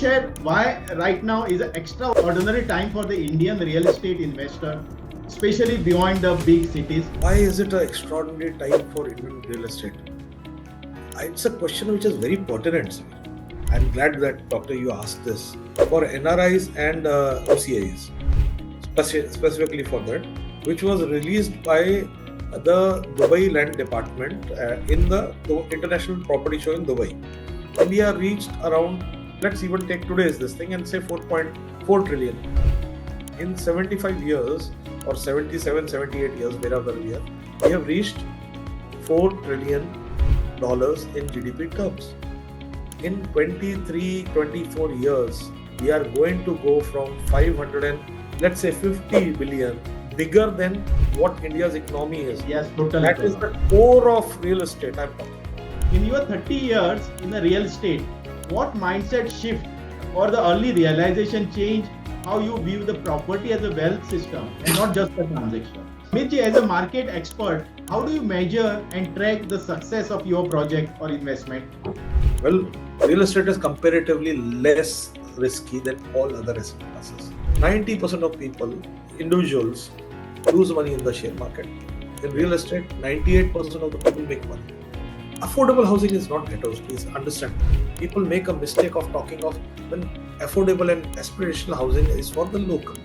share why right now is an extraordinary time for the Indian real estate investor, especially beyond the big cities. Why is it an extraordinary time for Indian real estate? It's a question which is very pertinent, sir. I'm glad that, Doctor, you asked this. For NRIs and OCIs, specifically for that, which was released by the Dubai Land Department in the International Property Show in Dubai. India reached around, let's even take today's this thing and say 4.4 trillion. In 75 years or 77, 78 years, wherever we have reached $4 trillion in GDP terms. In 23, 24 years, we are going to go from 500 and let's say 50 billion, bigger than what India's economy is. Yes, totally. That is the core of real estate I'm talking. In your 30 years in the real estate, what mindset shift or the early realization change how you view the property as a wealth system and not just a transaction? Amit, as a market expert, how do you measure and track the success of your project or investment? Well, real estate is comparatively less risky than all other asset classes. 90% of people, individuals, lose money in the share market. In real estate, 98% of the people make money. Affordable housing is not ghettos, please understand. People make a mistake of talking of when affordable and aspirational housing is for the local.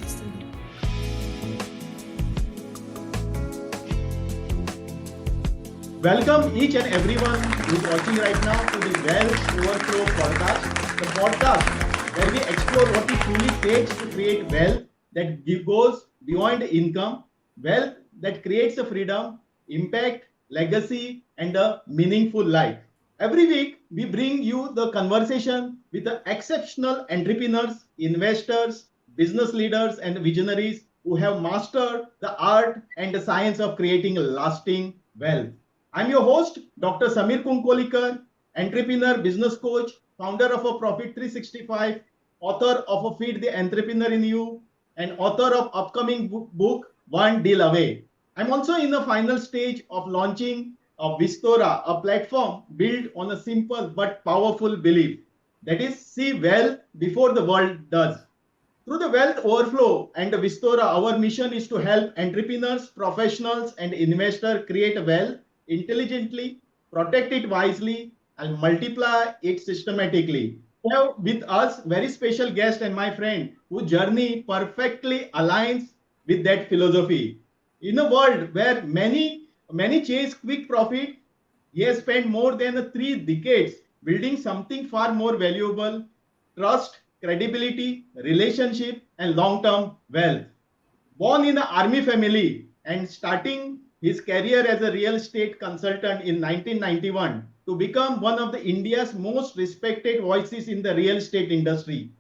Welcome each and everyone who is watching right now to the Wealth Overflow podcast, the podcast where we explore what it truly takes to create wealth that goes beyond income, wealth that creates a freedom, impact, legacy, and a meaningful life. Every week, we bring you the conversation with the exceptional entrepreneurs, investors, business leaders, and visionaries who have mastered the art and the science of creating lasting wealth. I'm your host, Dr. Kuncoliekar, entrepreneur, business coach, founder of a Profit 365, author of a Feed the Entrepreneur in You, and author of upcoming book, One Deal Away. I'm also in the final stage of launching a Vistora, a platform built on a simple but powerful belief. That is, see well before the world does. Through the Wealth Overflow and the Vistora, our mission is to help entrepreneurs, professionals, and investors create wealth intelligently, protect it wisely, and multiply it systematically. We have with us very special guest and my friend whose journey perfectly aligns with that philosophy. In a world where many chase quick profit, he has spent more than 3 decades building something far more valuable: trust, credibility, relationship, and long-term wealth. Born in an army family and starting his career as a real estate consultant in 1991 to become one of the India's most respected voices in the real estate industry.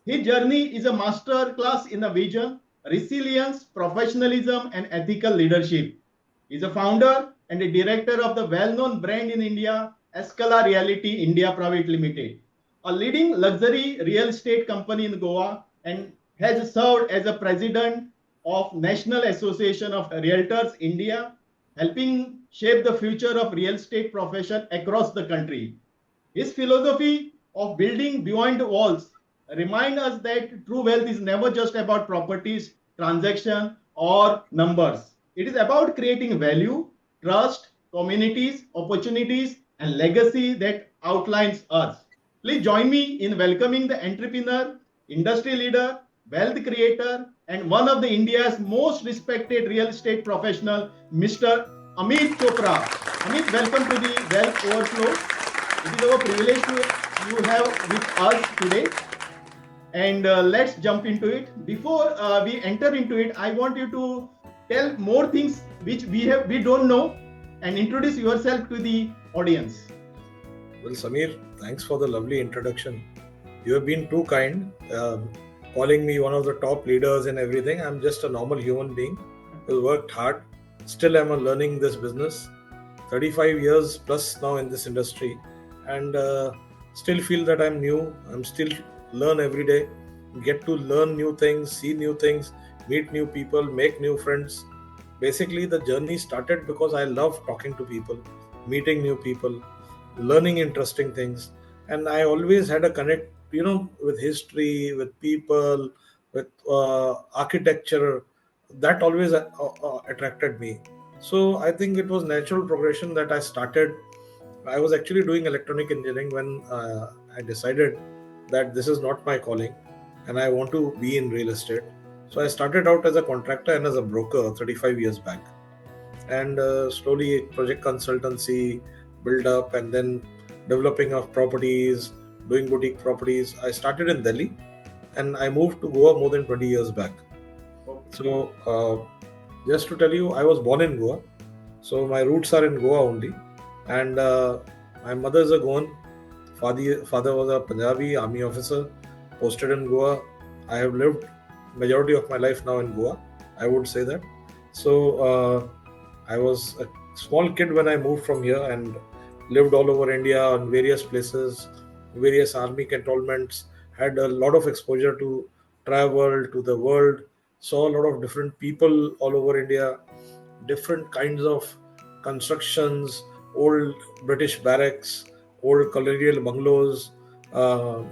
His journey is a master class in a vision, resilience, professionalism, and ethical leadership. He is a founder and a director of the well-known brand in India, Escala Realty India Private Limited, a leading luxury real estate company in Goa, and has served as a president of National Association of Realtors India, helping shape the future of real estate profession across the country. His philosophy of building beyond walls remind us that true wealth is never just about properties, transaction, or numbers. It is about creating value, trust, communities, opportunities, and legacy that outlines us. Please join me in welcoming the entrepreneur, industry leader, wealth creator, and one of the India's most respected real estate professional, Mr. Amit Chopra. Amit, welcome to the Wealth Overflow. It is our privilege to you have with us today. And let's jump into it. Before we enter into it, I want you to tell more things which we don't know and introduce yourself to the audience. Well, Sameer, thanks for the lovely introduction. You have been too kind, calling me one of the top leaders and everything. I'm just a normal human being who worked hard. Still, I'm learning this business. 35 years plus now in this industry, and still feel that I'm new. I'm still learn every day, get to learn new things, see new things, meet new people, make new friends. Basically, the journey started because I love talking to people, meeting new people, learning interesting things, and I always had a connect with history, with people, with architecture, that always attracted me. So I think it was natural progression that I was actually doing electronic engineering when I decided that this is not my calling and I want to be in real estate. So I started out as a contractor and as a broker 35 years back. And slowly project consultancy build up, and then developing of properties, doing boutique properties. I started in Delhi and I moved to Goa more than 20 years back. So just to tell you, I was born in Goa. So my roots are in Goa only. And my mother is a Goan. Father was a Punjabi army officer posted in Goa. I have lived majority of my life now in Goa, I would say that. So I was a small kid when I moved from here and lived all over India on various places, various army cantonments, had a lot of exposure to travel, to the world, saw a lot of different people all over India, different kinds of constructions, old British barracks, old colonial bungalows. Uh,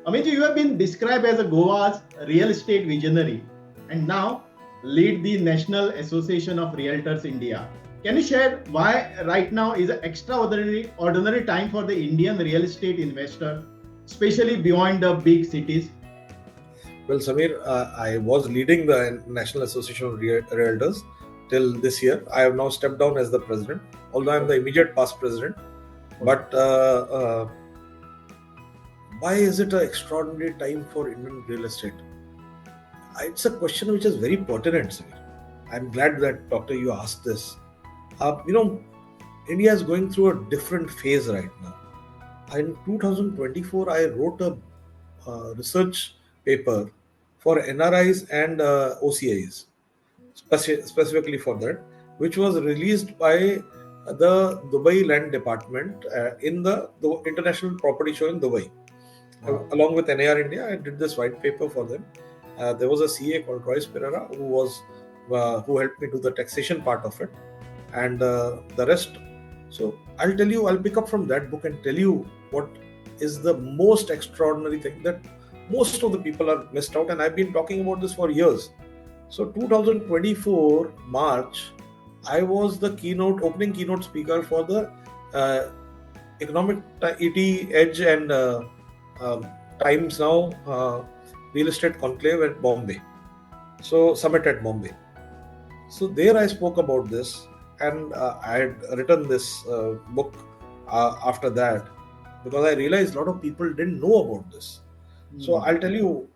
Amit, you have been described as a Goa's real estate visionary and now lead the National Association of Realtors India. Can you share why right now is an extraordinary time for the Indian real estate investor, especially beyond the big cities? Well, Sameer, I was leading the National Association of Realtors till this year. I have now stepped down as the president, although I am the immediate past president. But why is it an extraordinary time for Indian real estate? It's a question which is very pertinent, Sameer. I'm glad that, Doctor, you asked this. India is going through a different phase right now. In 2024, I wrote a research paper for NRIs and OCIs, specifically for that, which was released by the Dubai Land Department in the International Property Show in Dubai. Wow. Along with NAR India, I did this white paper for them. There was a CA called Royce Pereira who helped me do the taxation part of it, and the rest. So I'll pick up from that book and tell you what is the most extraordinary thing that most of the people are missed out, and I've been talking about this for years. So 2024 March, I was the opening keynote speaker for the Economic ET Edge and Times Now Real Estate Conclave at Bombay. So summit at Bombay. So there I spoke about this, and I had written this book after that, because I realized a lot of people didn't know about this. So I'll tell you,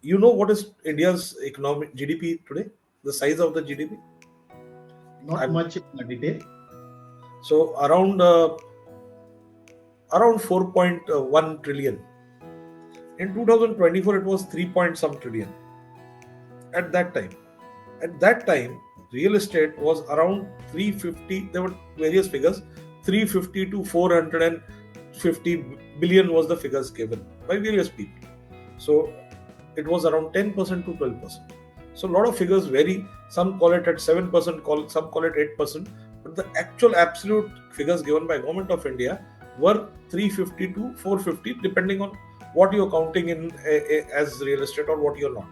what is India's economic GDP today? The size of the GDP? Not much in detail. So around 4.1 trillion. In 2024, it was 3 point some trillion. At that time, real estate was around 350. There were various figures. 350 to 450 billion was the figures given by various people. So it was around 10% to 12%. So a lot of figures vary. Some call it at 7%, some call it 8%. But the actual absolute figures given by Government of India were 350 to 450, depending on what you're counting in as real estate or what you're not.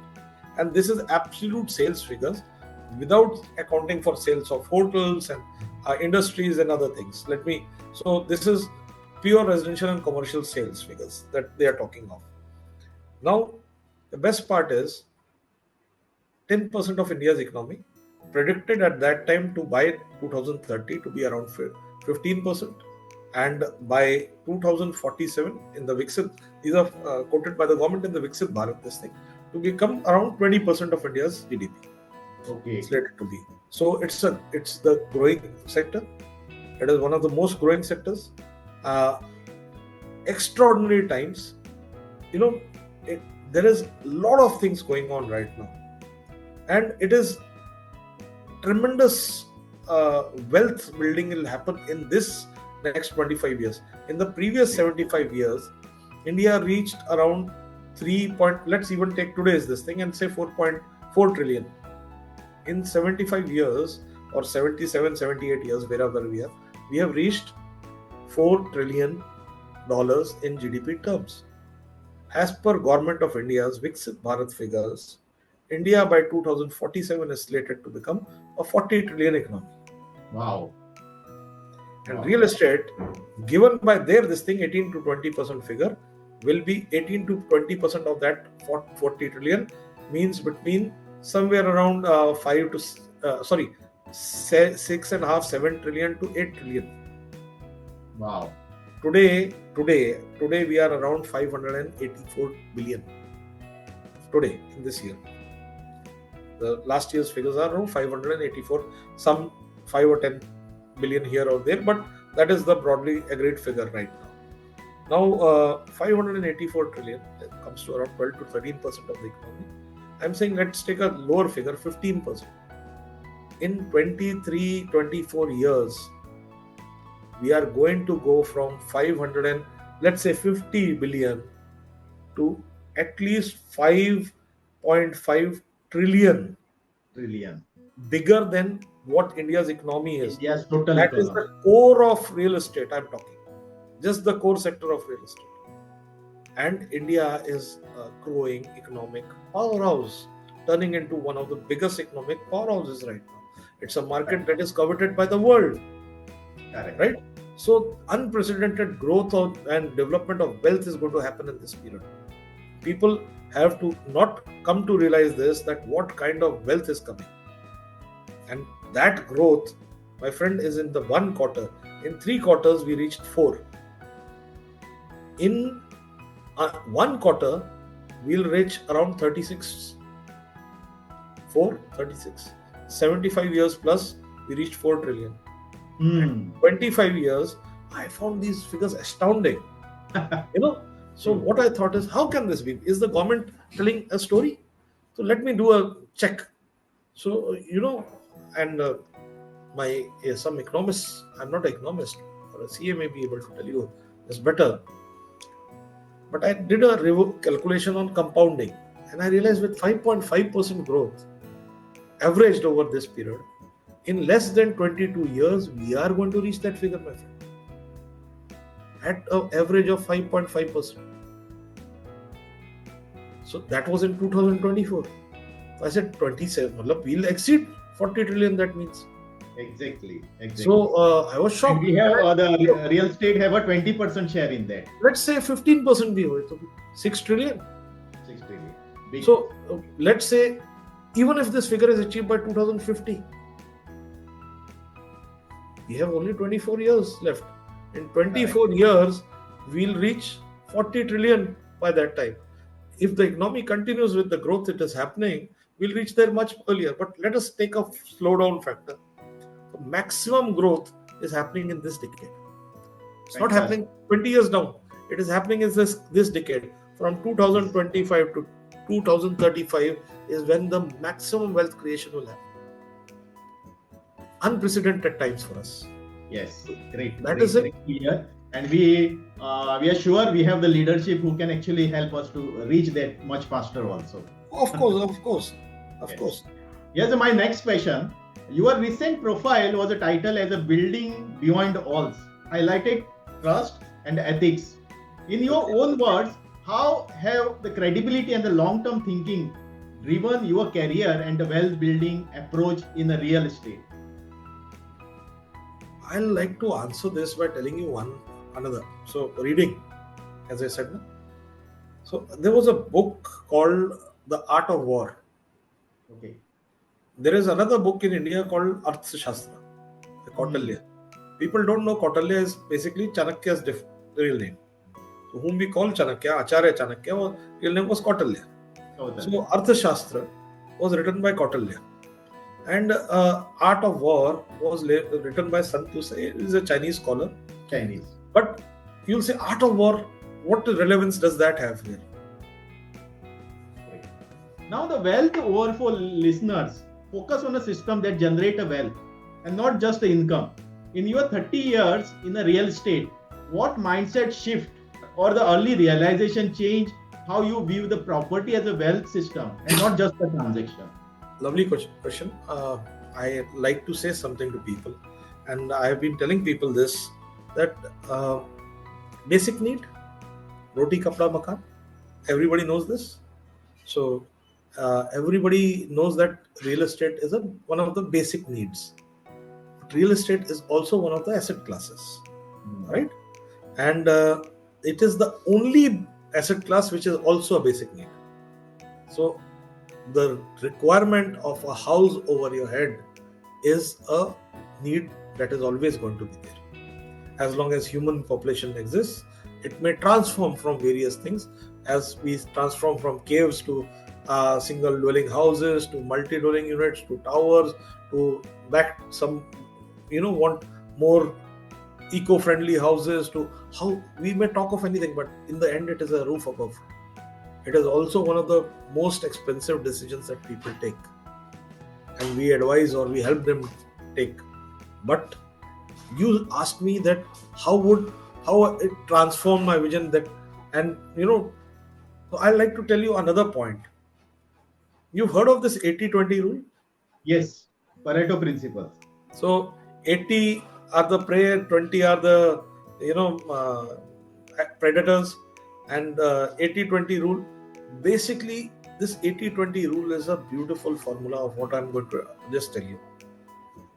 And this is absolute sales figures without accounting for sales of hotels and industries and other things. So this is pure residential and commercial sales figures that they are talking of. Now, the best part is 10% of India's economy predicted at that time to by 2030 to be around 15%, and by 2047 in the Viksit, these are quoted by the government in the Viksit Bharat, this thing, to become around 20% of India's GDP. Okay. Slated to be. So it's the growing sector. It is one of the most growing sectors. Extraordinary times. There is a lot of things going on right now, and it is tremendous wealth building will happen in this next 25 years. In the previous 75 years, India reached around let's even take today's this thing and say 4.4 trillion. In 75 years or 77, 78 years, wherever we have reached $4 trillion in GDP terms. As per Government of India's Viksit Bharat figures, India by 2047 is slated to become a 40 trillion economy. Wow. And Wow. real estate, given by their this thing 18 to 20% figure, will be 18 to 20% of that 40 trillion, means between somewhere around 6 and a half, 7 trillion to 8 trillion. Wow. Today we are around 584 billion. Today in this year, the last year's figures are around 584, some 5 or 10 billion here or there, but that is the broadly agreed figure right now. Now 584 trillion comes to around 12 to 13% of the economy. I'm saying let's take a lower figure, 15%. In 23-24 years, we are going to go from 500 and let's say 50 billion to at least 5.5 trillion. Bigger than what India's economy is. India's total That economy. is the core of real estate I'm talking. Just the core sector of real estate. And India is a growing economic powerhouse, turning into one of the biggest economic powerhouses right now. It's a market that is coveted by the world. Correct. Right? So unprecedented growth and development of wealth is going to happen in this period. People have to not come to realize this, that what kind of wealth is coming. And that growth, my friend, is in the 1 quarter. In 3 quarters, we reached 4. In 1 quarter, we'll reach around 36. 75 years plus, we reached 4 trillion. 25 years, I found these figures astounding. So what I thought is, how can this be? Is the government telling a story? So let me do a check. So, and some economists, I'm not an economist, or a CA may be able to tell you this better. But I did a calculation on compounding, and I realized with 5.5% growth, averaged over this period, in less than 22 years, we are going to reach that figure, my friend. At an average of 5.5%. So that was in 2024. I said 27. We'll exceed 40 trillion, that means. Exactly. So I was shocked. And we have the real estate have a 20% share in that. Let's say 15% be over, 6 trillion. 6 trillion. Big. So let's say, even if this figure is achieved by 2050, we have only 24 years left. In 24 years, we'll reach 40 trillion by that time. If the economy continues with the growth it is happening, we'll reach there much earlier. But let us take a slowdown factor. The maximum growth is happening in this decade. It's not happening 20 years down. It is happening in this decade. From 2025 to 2035 is when the maximum wealth creation will happen. Unprecedented times for us. Yes, great. That is it. Clear. And we are sure we have the leadership who can actually help us to reach that much faster also. Of course. Here's my next question. Your recent profile was a title as a building beyond walls, highlighted trust and ethics. In your own words, how have the credibility and the long-term thinking driven your career and the wealth building approach in the real estate? I'll like to answer this by telling you another. So reading, as I said. So there was a book called The Art of War. Okay. There is another book in India called Arthashastra, the Kautilya. People don't know Kautilya is basically Chanakya's real name. So whom we call Chanakya, Acharya Chanakya, real name was Kautilya. So Arthashastra was written by Kautilya. And Art of War was written by Sun Tzu. He is a Chinese scholar. But you'll say, Art of War, what relevance does that have here? Now the wealth overflow listeners focus on a system that generates a wealth and not just the income. In your 30 years in the real estate, what mindset shift or the early realization change how you view the property as a wealth system and not just a transaction? Lovely question. I like to say something to people, and I have been telling people this, that basic need, roti, kapda, makan, Everybody knows this. So everybody knows that real estate is one of the basic needs. But real estate is also one of the asset classes, right? And it is the only asset class which is also a basic need. So the requirement of a house over your head is a need that is always going to be there. As long as human population exists, it may transform from various things, as we transform from caves to single dwelling houses, to multi-dwelling units, to towers, to back some, want more eco-friendly houses, to how we may talk of anything, but in the end it is a roof above. It is also one of the most expensive decisions that people take, and we advise or we help them take. But you asked me that how it transformed my vision, that, and I like to tell you another point. You've heard of this 80-20 rule? Yes, Pareto principles. So 80 are the prey, 20 are the predators, and 80-20 rule. Basically, this 80-20 rule is a beautiful formula of what I'm going to just tell you.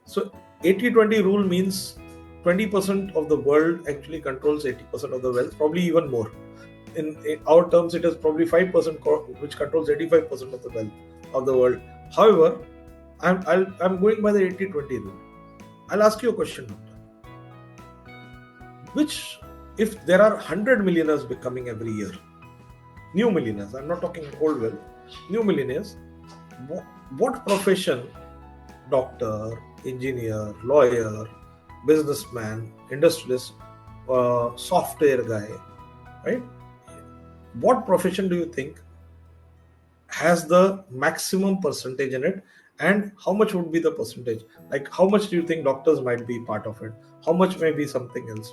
So 80-20 rule means 20% of the world actually controls 80% of the wealth, probably even more. In our terms, it is probably 5% which controls 85% of the wealth of the world. However, I'm going by the 80-20 rule. I'll ask you a question, doctor. Which, if there are 100 millionaires becoming every year, new millionaires, I'm not talking old wealth, new millionaires, what profession, doctor, engineer, lawyer, businessman, industrialist, software guy, right? What profession do you think has the maximum percentage in it, and how much would be the percentage? Like, how much do you think doctors might be part of it? How much may be something else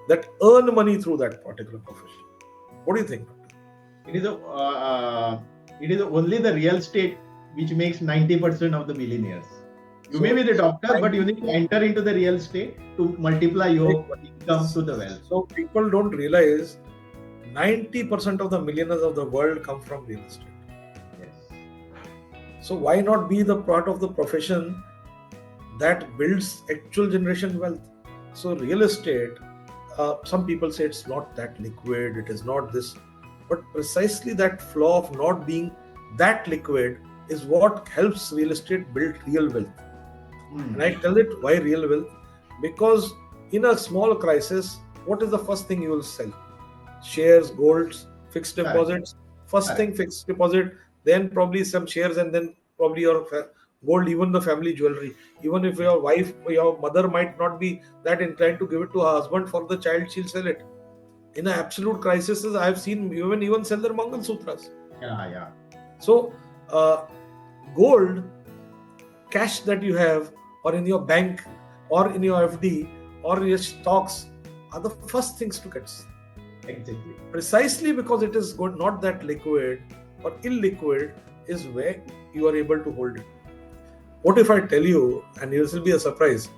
that earn money through that particular profession? What do you think, doctor? It is only the real estate which makes 90% of the millionaires. You may be the doctor, but you need to enter into the real estate to multiply your income to the wealth. So people don't realize 90% of the millionaires of the world come from real estate. Yes. So why not be the part of the profession that builds actual generation wealth? So real estate, some people say it's not that liquid, it is not this, but precisely that flaw of not being that liquid is what helps real estate build real wealth. And I tell it, why real wealth? Because in a small crisis, what is the first thing you will sell? Shares, golds, fixed deposits. First thing, fixed deposit, then probably some shares, and then probably your gold, even the family jewelry. Even if your wife or your mother might not be that inclined to give it to her husband for the child, she'll sell it. In an absolute crisis, I've seen women even sell their Mangal Sutras. Yeah. So, gold, cash that you have, or in your bank, or in your FD, or your stocks, are the first things to get. Exactly. Precisely because it is not that liquid or illiquid is where you are able to hold it. What if I tell you, and this will be a surprise,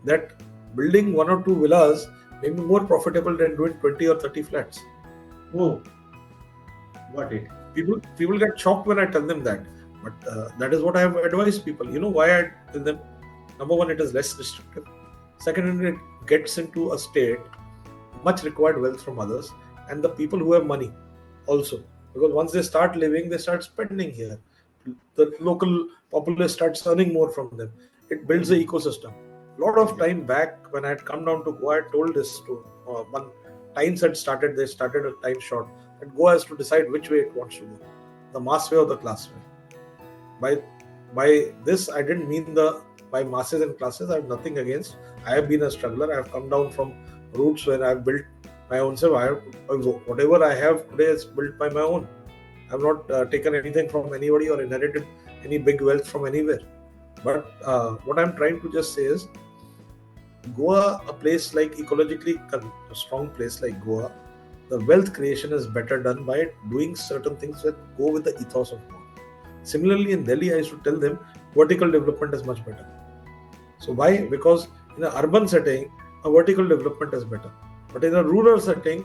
that building 1 or 2 villas may be more profitable than doing 20 or 30 flats? Oh, got it. People get shocked when I tell them that. But that is what I have advised people. You know why I tell them? Number one, it is less restrictive. Second, it gets into a state, much required wealth from others, and the people who have money also. Because once they start living, they start spending here. The local populace starts earning more from them. It builds an ecosystem. A lot of time back, when I had come down to Goa, I told this to one. Times had started, they started a time short, and Goa has to decide which way it wants to go, the mass way or the class way. By this, I didn't mean by masses and classes. I have nothing against. I have been a struggler. I have come down from roots where I have built my own self. Whatever I have today is built by my own. I have not taken anything from anybody or inherited any big wealth from anywhere. But what I'm trying to just say is, Goa, a place like ecologically a strong place like Goa, the wealth creation is better done by doing certain things that go with the ethos of Goa. Similarly, in Delhi, I used to tell them vertical development is much better. So why? Because in an urban setting, a vertical development is better. But in a rural setting,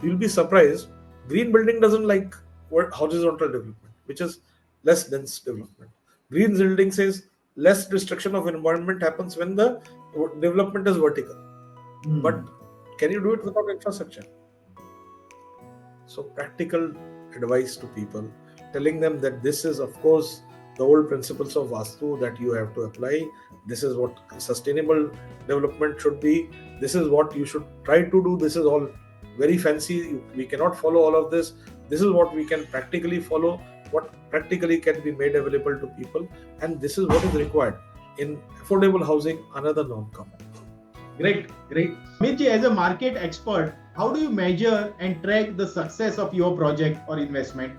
you'll be surprised, Green building doesn't like horizontal development, which is less dense development. Green building says less destruction of environment happens when the development is vertical. But can you do it without infrastructure? So practical advice to people, telling them that this is, of course, the old principles of Vastu that you have to apply. This is what sustainable development should be. This is what you should try to do. This is all very fancy. We cannot follow all of this. This is what we can practically follow, what practically can be made available to people. And this is what is required. In affordable housing, another norm comes. Great. Amitji, as a market expert, how do you measure and track the success of your project or investment?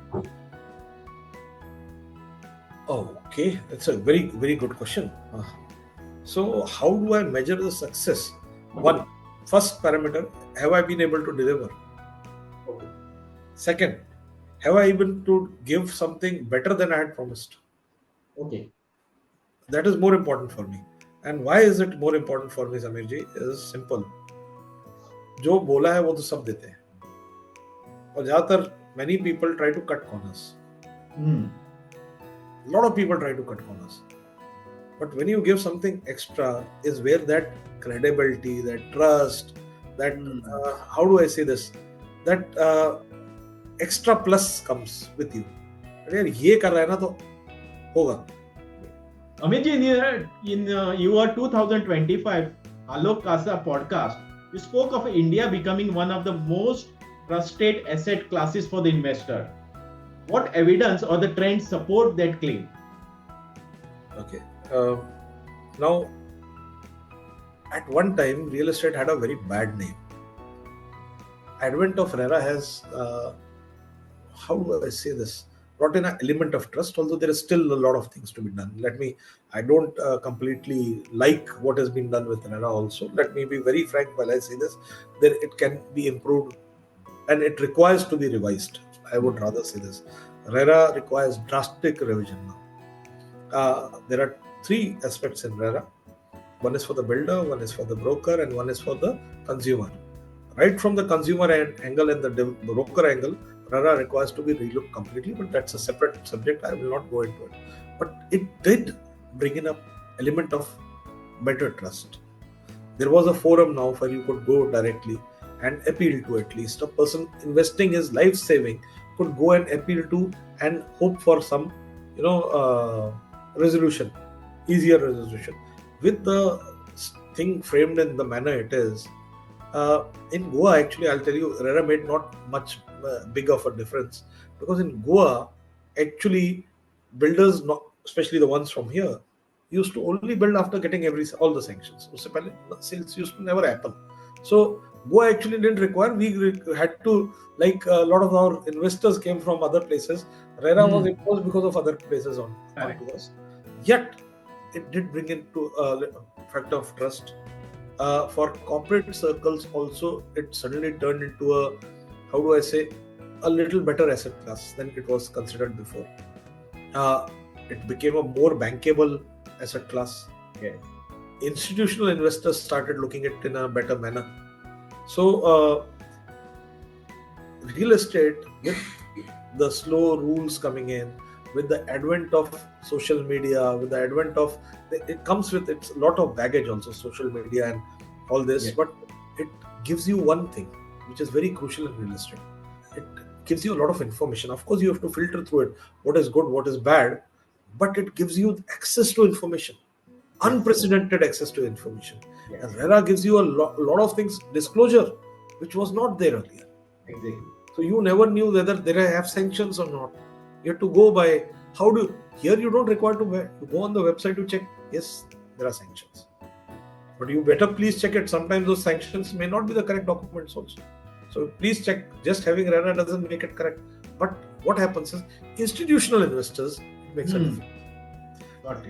Oh, okay. That's a very, very good question. So, how do I measure the success? One, first parameter, have I been able to deliver? Okay. Second, have I been to give something better than I had promised? Okay. That is more important for me. And why is it more important for me, Sameer ji? Is simple. जो बोला है वो तो सब देते हैं. और ज़्यादातर many people try to cut corners. A lot of people try to cut corners. But when you give something extra, is where that credibility, that trust, that how do I say this? That extra plus comes with you. अरे ये कर रहा है ना तो होगा. Amitji, in your 2025 Alok Kasa podcast, you spoke of India becoming one of the most trusted asset classes for the investor. What evidence or the trends support that claim? Okay. Now, at one time, real estate had a very bad name. Advent of RERA has, how do I say this, brought in an element of trust, although there is still a lot of things to be done. I don't completely like what has been done with RERA also. Let me be very frank while I say this, that it can be improved and it requires to be revised. I would rather say this. RERA requires drastic revision now. There are three aspects in RERA. One is for the builder, one is for the broker, and one is for the consumer. Right from the consumer angle and the broker angle, RERA requires to be relooked completely, but that's a separate subject. I will not go into it. But it did bring in an element of better trust. There was a forum now where you could go directly and appeal to, at least a person investing his life saving could go and appeal to and hope for some, resolution, easier resolution. With the thing framed in the manner it is, in Goa, actually, I'll tell you, RERA made not much big of a difference, because in Goa, actually, builders, especially the ones from here, used to only build after getting all the sanctions. Usse pehle sales used to never happen. So Goa actually didn't require. We had to, like a lot of our investors came from other places. RERA was imposed because of other places onto us. Yet it did bring into a factor of trust. For corporate circles also, it suddenly turned into a, how do I say, a little better asset class than it was considered before. It became a more bankable asset class. Okay. Institutional investors started looking at it in a better manner. So, real estate, with the slow rules coming in, with the advent of social media, with the advent of, it comes with its lot of baggage also, social media and all this, yes. But it gives you one thing which is very crucial in real estate. It gives you a lot of information. Of course, you have to filter through it, what is good, what is bad, but it gives you access to information, unprecedented access to information. Yes. And RERA gives you a lot of things, disclosure, which was not there earlier. Exactly. So you never knew whether there have sanctions or not. You have to go by, here you don't require to go on the website to check, yes, there are sanctions. But you better please check it. Sometimes those sanctions may not be the correct documents also. So please check. Just having RERA doesn't make it correct. But what happens is, institutional investors, it makes a difference.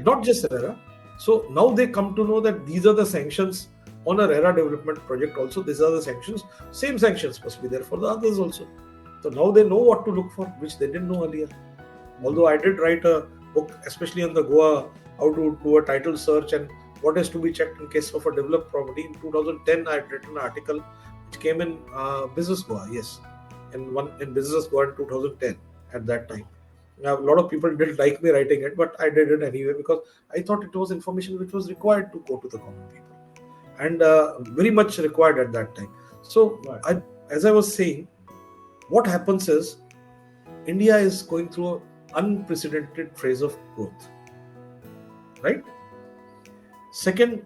Not just RERA. So now they come to know that these are the sanctions on a RERA development project also. These are the sanctions. Same sanctions must be there for the others also. So now they know what to look for, which they didn't know earlier. Although I did write a book, especially on the Goa, how to do a title search and what is to be checked in case of a developed property. In 2010, I had written an article which came in Business Goa, yes. in Business Go in 2010 at that time. Now, a lot of people didn't like me writing it, but I did it anyway because I thought it was information which was required to go to the common people, and very much required at that time. So, Right. as I was saying, what happens is India is going through an unprecedented phase of growth, right? Second,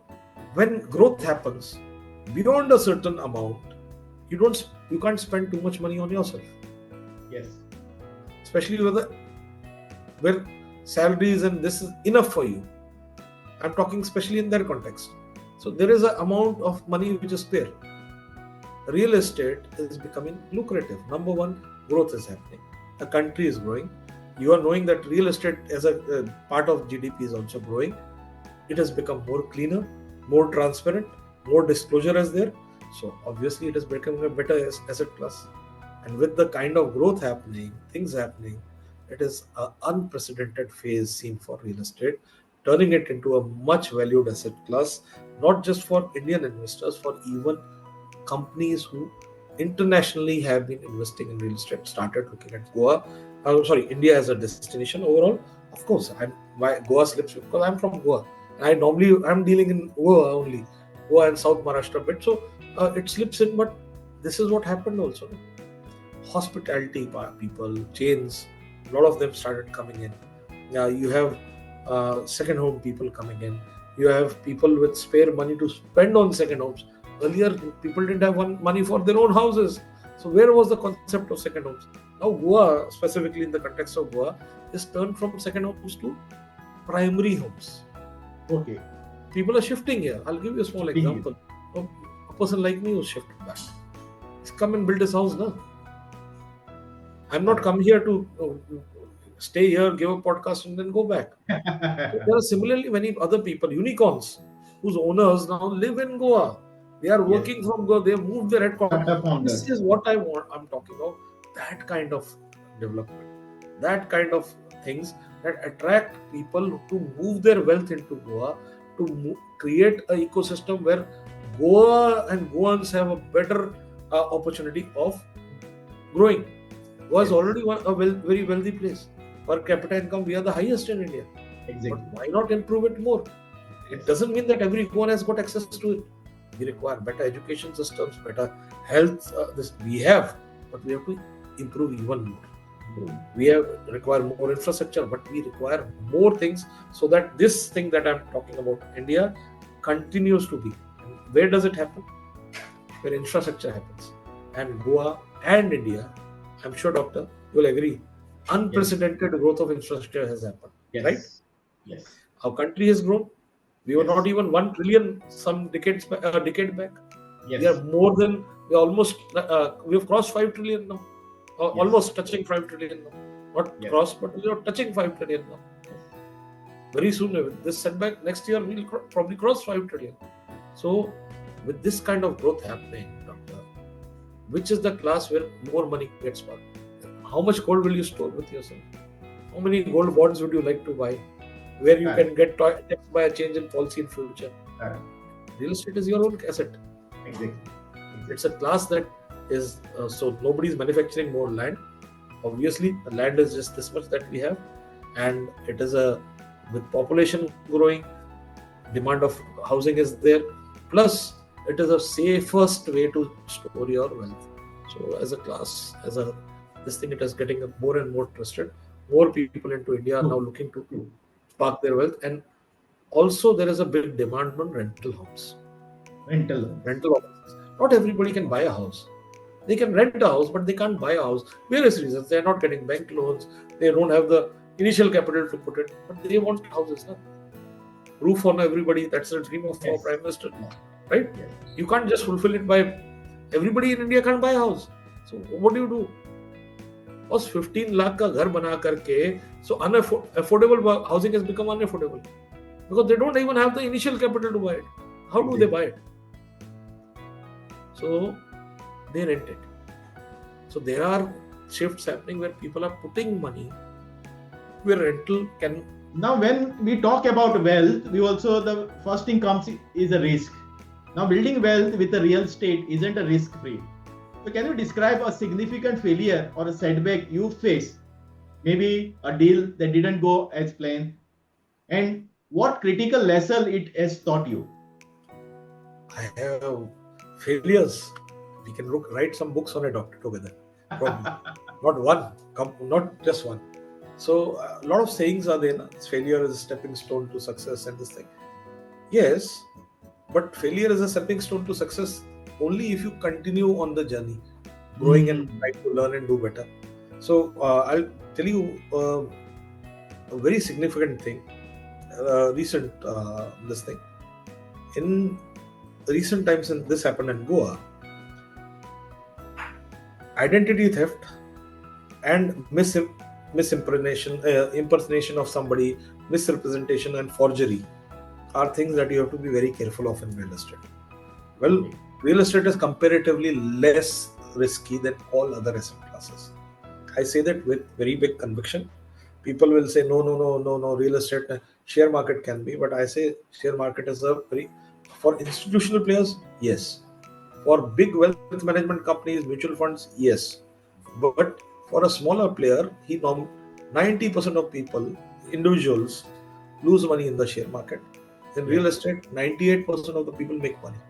when growth happens beyond a certain amount, you can't spend too much money on yourself, Yes. especially where salaries and this is enough for you. I'm talking especially in their context. So there is an amount of money which is there. Real estate is becoming lucrative. Number one, growth is happening. The country is growing. You are knowing that real estate as a part of GDP is also growing. It has become more cleaner, more transparent, more disclosure is there. So obviously it is becoming a better asset class. And with the kind of growth happening, things happening, it is an unprecedented phase seen for real estate, turning it into a much valued asset class, not just for Indian investors, for even companies who internationally have been investing in real estate started looking at Goa. India as a destination overall. Of course, why Goa slips because I'm from Goa. I'm dealing in Goa only, Goa and South Maharashtra bit. So it slips in, but this is what happened also. Hospitality people, chains, a lot of them started coming in. Now you have second home people coming in. You have people with spare money to spend on second homes. Earlier, people didn't have money for their own houses. So where was the concept of second homes? Now Goa, specifically in the context of Goa, is turned from second homes to primary homes. Okay. People are shifting here. I'll give you a small example. A person like me who's shifted back. He's come and build his house now. I'm not come here to stay here, give a podcast, and then go back. So there are similarly many other people, unicorns, whose owners now live in Goa. They are working from Goa. They have moved their headquarters. This is what I want. I'm talking about that kind of development, that kind of things that attract people to move their wealth into Goa, to create an ecosystem where Goa and Goans have a better opportunity of growing. Goa is already very wealthy place. Per capita income, we are the highest in India. Exactly. But why not improve it more? It doesn't mean that every Goan has got access to it. We require better education systems, better health. This we have, but we have to improve even more. We require more infrastructure, but we require more things so that this thing that I'm talking about, India, continues to be. And where does it happen? Where infrastructure happens. And Goa and India, I'm sure, Doctor, you will agree, unprecedented growth of infrastructure has happened. Yes. Right? Yes. Our country has grown. We were not even 1 trillion some decade back. Yes. We are more than, we have crossed 5 trillion now. Almost touching 5 trillion now. Not crossed, but we are touching 5 trillion now. Very soon, with this setback, next year we'll probably cross 5 trillion. So, with this kind of growth happening, Doctor, which is the class where more money gets spent? How much gold will you store with yourself? How many gold bonds would you like to buy? Where you can get taxed by a change in policy in future. Real estate is your own asset. Exactly. It's a class that is so nobody's manufacturing more land. Obviously, the land is just this much that we have, and it is with population growing, demand of housing is there. Plus, it is a safest way to store your wealth. So, as a class, this thing, it is getting more and more trusted. More people into India are now looking to park their wealth, and also there is a big demand on rental homes. Rental homes. Not everybody can buy a house. They can rent a house, but they can't buy a house. Various reasons. They are not getting bank loans. They don't have the initial capital to put it, but they want houses. No? Roof on everybody. That's the dream of our Prime Minister, right? Yes. You can't just fulfill it by everybody in India can't buy a house. So what do? Was 15 lakh ka ghar bana karke, so affordable housing has become unaffordable because they don't even have the initial capital to buy it. How do they buy it? So they rent it. So there are shifts happening where people are putting money where rental can. Now, when we talk about wealth, the first thing comes is a risk. Now, building wealth with a real estate isn't a risk free. So can you describe a significant failure or a setback you faced? Maybe a deal that didn't go as planned, and what critical lesson it has taught you? I have failures. We can write some books on it together. Probably not one, not just one. So a lot of sayings are there. Failure is a stepping stone to success, and this thing. Yes, but failure is a stepping stone to success only if you continue on the journey, growing and Hmm. trying to learn and do better. So I'll tell you a very significant thing. Recent this thing in recent times, and this happened in Goa. Identity theft and impersonation of somebody, misrepresentation and forgery are things that you have to be very careful of in real estate. Well, Okay. real estate is comparatively less risky than all other asset classes. I say that with very big conviction. People will say, no, no, no, no, no, real estate, share market can be. But I say share market is a very, for institutional players, yes. For big wealth management companies, mutual funds, yes. But for a smaller player, 90% of people, individuals, lose money in the share market. In real Yes. estate, 98% of the people make money.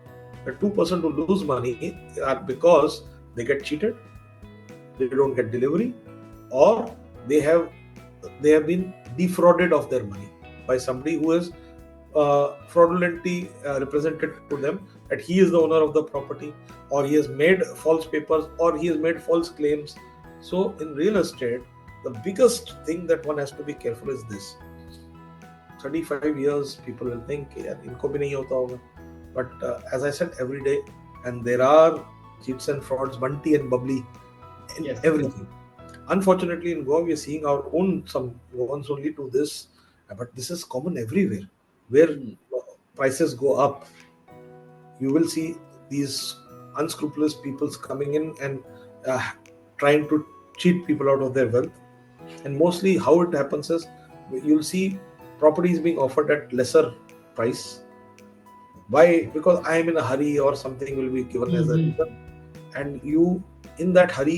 The 2% who lose money are because they get cheated, they don't get delivery, or they have they have been defrauded of their money by somebody who is fraudulently represented to them that he is the owner of the property, or he has made false papers, or he has made false claims. So in real estate, the biggest thing that one has to be careful is this. 35 years people will think यार इनको भी नहीं होता होगा, but as I said, every day, and there are cheats and frauds, bunty and bubbly in Yes. everything. Unfortunately, in Goa, we are seeing our own some ones only to this, but this is common everywhere. Where Hmm. prices go up, you will see these unscrupulous peoples coming in and trying to cheat people out of their wealth. And mostly, how it happens is you'll see properties being offered at lesser price. Why? Because I am in a hurry, or something will be given as a reason, Hmm. and you, in that hurry,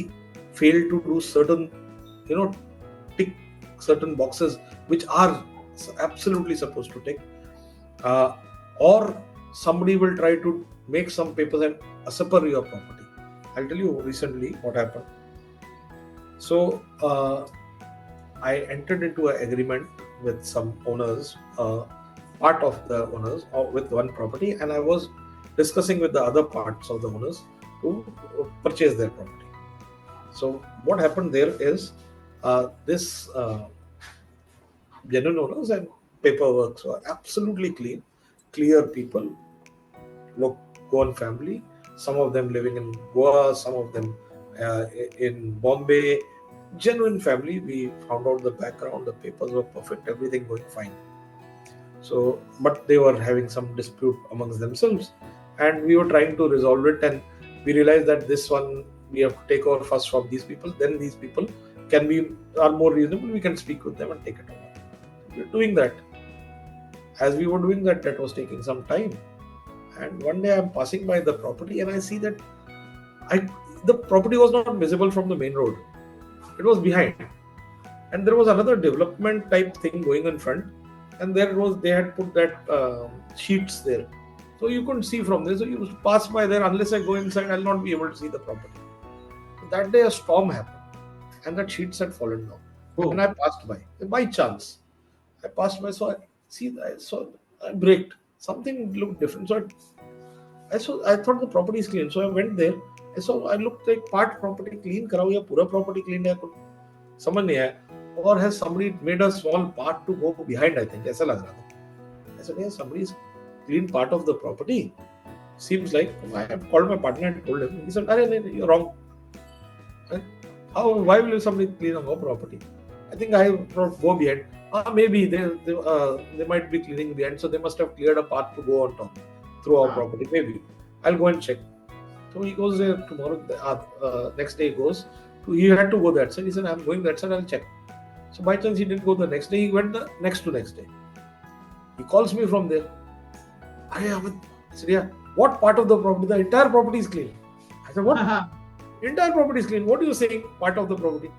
fail to do certain, you know, tick certain boxes which are absolutely supposed to tick, uh, or somebody will try to make some papers and usurp your property. I'll tell you recently what happened. So I entered into an agreement with some owners, part of the owners, or with one property, and I was discussing with the other parts of the owners to purchase their property. So what happened there is this genuine owners and paperwork were absolutely clean, clear people, look, Goan family. Some of them living in Goa, some of them in Bombay. Genuine family. We found out the background, the papers were perfect, everything going fine. So, but they were having some dispute amongst themselves, and we were trying to resolve it. And we realized that this one we have to take over first from these people. Then these people are more reasonable. We can speak with them and take it over. We're doing that. As we were doing that, that was taking some time. And one day I'm passing by the property and I see that I the property was not visible from the main road. It was behind. And there was another development type thing going in front. And they had put that sheets there. So you couldn't see from there. So you pass by there. Unless I go inside, I'll not be able to see the property. So that day a storm happened. And that sheets had fallen down. And Oh. I passed by chance. I passed by, so I braked. Something looked different. So I thought the property is clean. So I went there. I looked like part property clean kara या पूरा property clean है कुछ समझ नहीं आया. Or has somebody made a small part to go behind? I think ऐसा लग रहा था. I said, yeah, somebody's clean part of the property. Seems like I have called my partner and told him. He said, "Arey, no, you're wrong. How? Why will somebody clean our property? I think I will go behind. Maybe they might be cleaning behind, so they must have cleared a path to go on top through our Ah. property. Maybe I'll go and check." So he goes there tomorrow. Next day he goes. He had to go that side. He said, "I'm going that side. I'll check." So by chance he didn't go the next day. He went the next day. He calls me from there. I said, "Yeah, what part of the property? The entire property is clean." I said, "What?" Entire property is clean. What are you saying? Part of the property.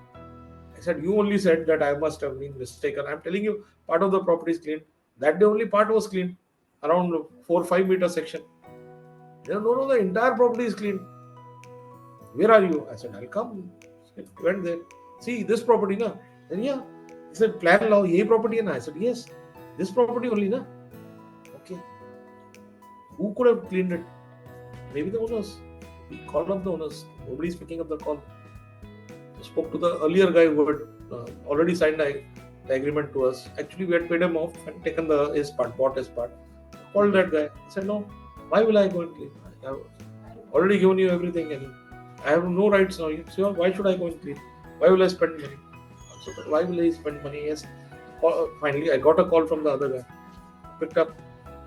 I said, you only said that I must have been mistaken. I'm telling you, part of the property is clean. That day only part was clean, around 4-5 meter section. No, the entire property is clean. Where are you? I said, I'll come. He went there. See, this property, na? Then yeah. He said, plan law, ye property, na? I said, yes. This property only, na? Okay. Who could have cleaned it? Maybe the owners. We called up the owners. Nobody's picking up the call. Spoke to the earlier guy who had already signed the agreement to us. Actually, we had paid him off and taken his part, bought his part. Called that guy. He said, no, why will I go and clean? I have already given you everything and I have no rights now. So why should I go and clean? Why will I spend money? So, why will I spend money? Yes. Finally, I got a call from the other guy. Picked up.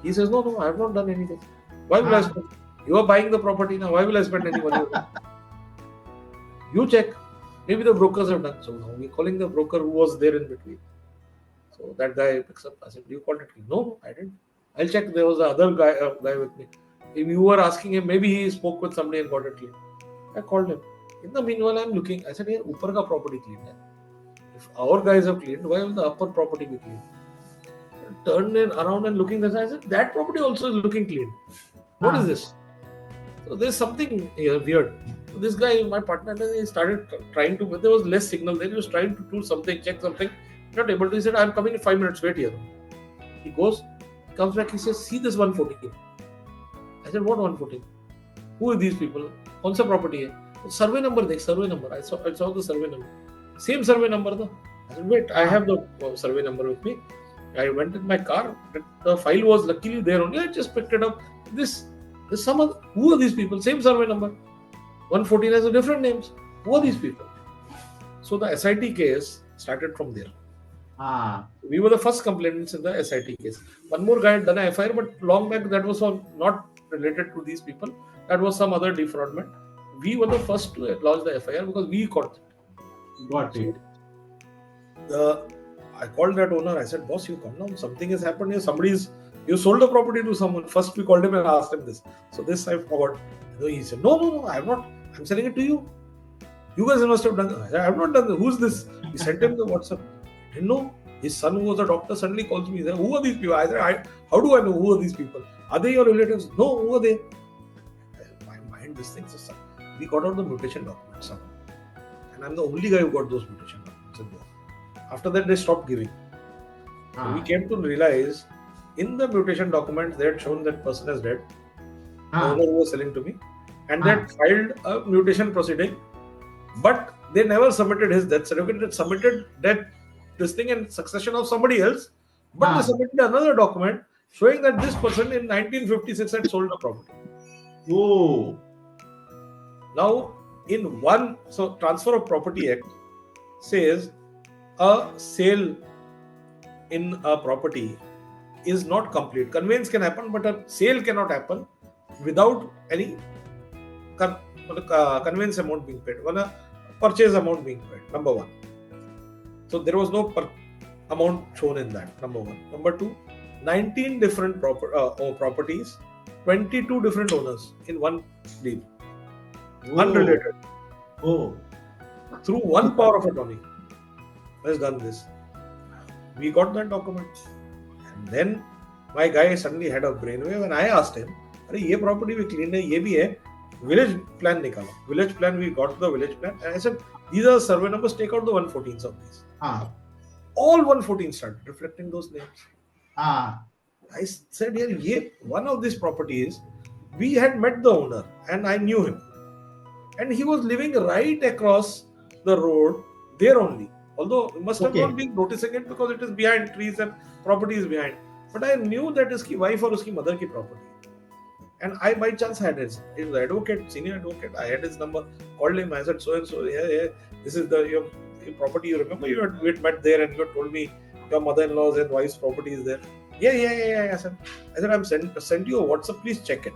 He says, no, I have not done anything. Why will I spend? You are buying the property now. Why will I spend any money? You check. Maybe the brokers have done. So now we're calling the broker who was there in between. So that guy picks up. I said, you called it? No, I didn't. I'll check. There was the other guy with me. If you were asking him, maybe he spoke with somebody and got it clean. I called him. In the meanwhile, I'm looking. I said, here, upper ka property cleaned. If our guys have cleaned, why will the upper property be clean? I turned around and looking this. I said, that property also is looking clean. What is this? So there's something here weird. So this guy, my partner, he started trying to, but there was less signal. Then he was trying to do something, check something. Not able to. He said, I'm coming in 5 minutes, wait here. He goes, comes back, he says, see this 114. I said, what 114? Who are these people? Kaun sa property hai? Survey number, survey number. I saw the survey number. Same survey number. Tha. I said, wait, I have the survey number with me. I went in my car. The file was luckily there only. I just picked it up. There's some other. Who are these people? Same survey number. 114 has a different names. Who are these people? So the SIT case started from there. We were the first complainants in the SIT case. One more guy had done a FIR, but long back that was not related to these people. That was some other defraudment. We were the first to launch the FIR because we caught it. Got it. I called that owner. I said, boss, you come down. Something has happened here. You sold the property to someone. First we called him and asked him this. So this I forgot. So he said, no, I have not. I'm selling it to you. You guys must have done that. I said, I have not done that. Who's this? He sent him the WhatsApp. I didn't know. His son, who was a doctor, suddenly calls me. He said, who are these people? I said, how do I know who are these people? Are they your relatives? No, who are they? My mind, this thing. We got out the mutation documents somehow. And I'm the only guy who got those mutation documents. After that, they stopped giving. So we came to realize in the mutation documents, they had shown that person as dead. The owner who was selling to me. And they had filed a mutation proceeding. But they never submitted his death certificate. They submitted this thing in succession of somebody else. But they submitted another document showing that this person in 1956 had sold the property. Oh. Now, so Transfer of Property Act says a sale in a property is not complete. Conveyance can happen, but a sale cannot happen without any conveyance amount being paid. A purchase amount being paid. Number one. So there was no amount shown in that. Number one. Number two, 19 different properties, 22 different owners in one deal. Unrelated. Through one power of attorney has done this. We got that document. And then my guy suddenly had a brainwave and I asked him, ye property we cleaned hai, ye bhi hai. Village plan nikala. Village plan, we got the village plan. And I said, these are survey numbers, take out the 114s of these. All 114 started reflecting those names. I said, one of these properties, we had met the owner and I knew him. And he was living right across the road there only. Although he must have not been noticing it because it is behind trees and property is behind. But I knew that his wife or his mother ki property. And I by chance had his. He was the advocate, senior advocate. I had his number, called him. I said, so and so, this is your property. You remember we had met there and you had told me your mother-in-law's and wife's property is there. Yeah. I said, I'm sent you a WhatsApp. Please check it.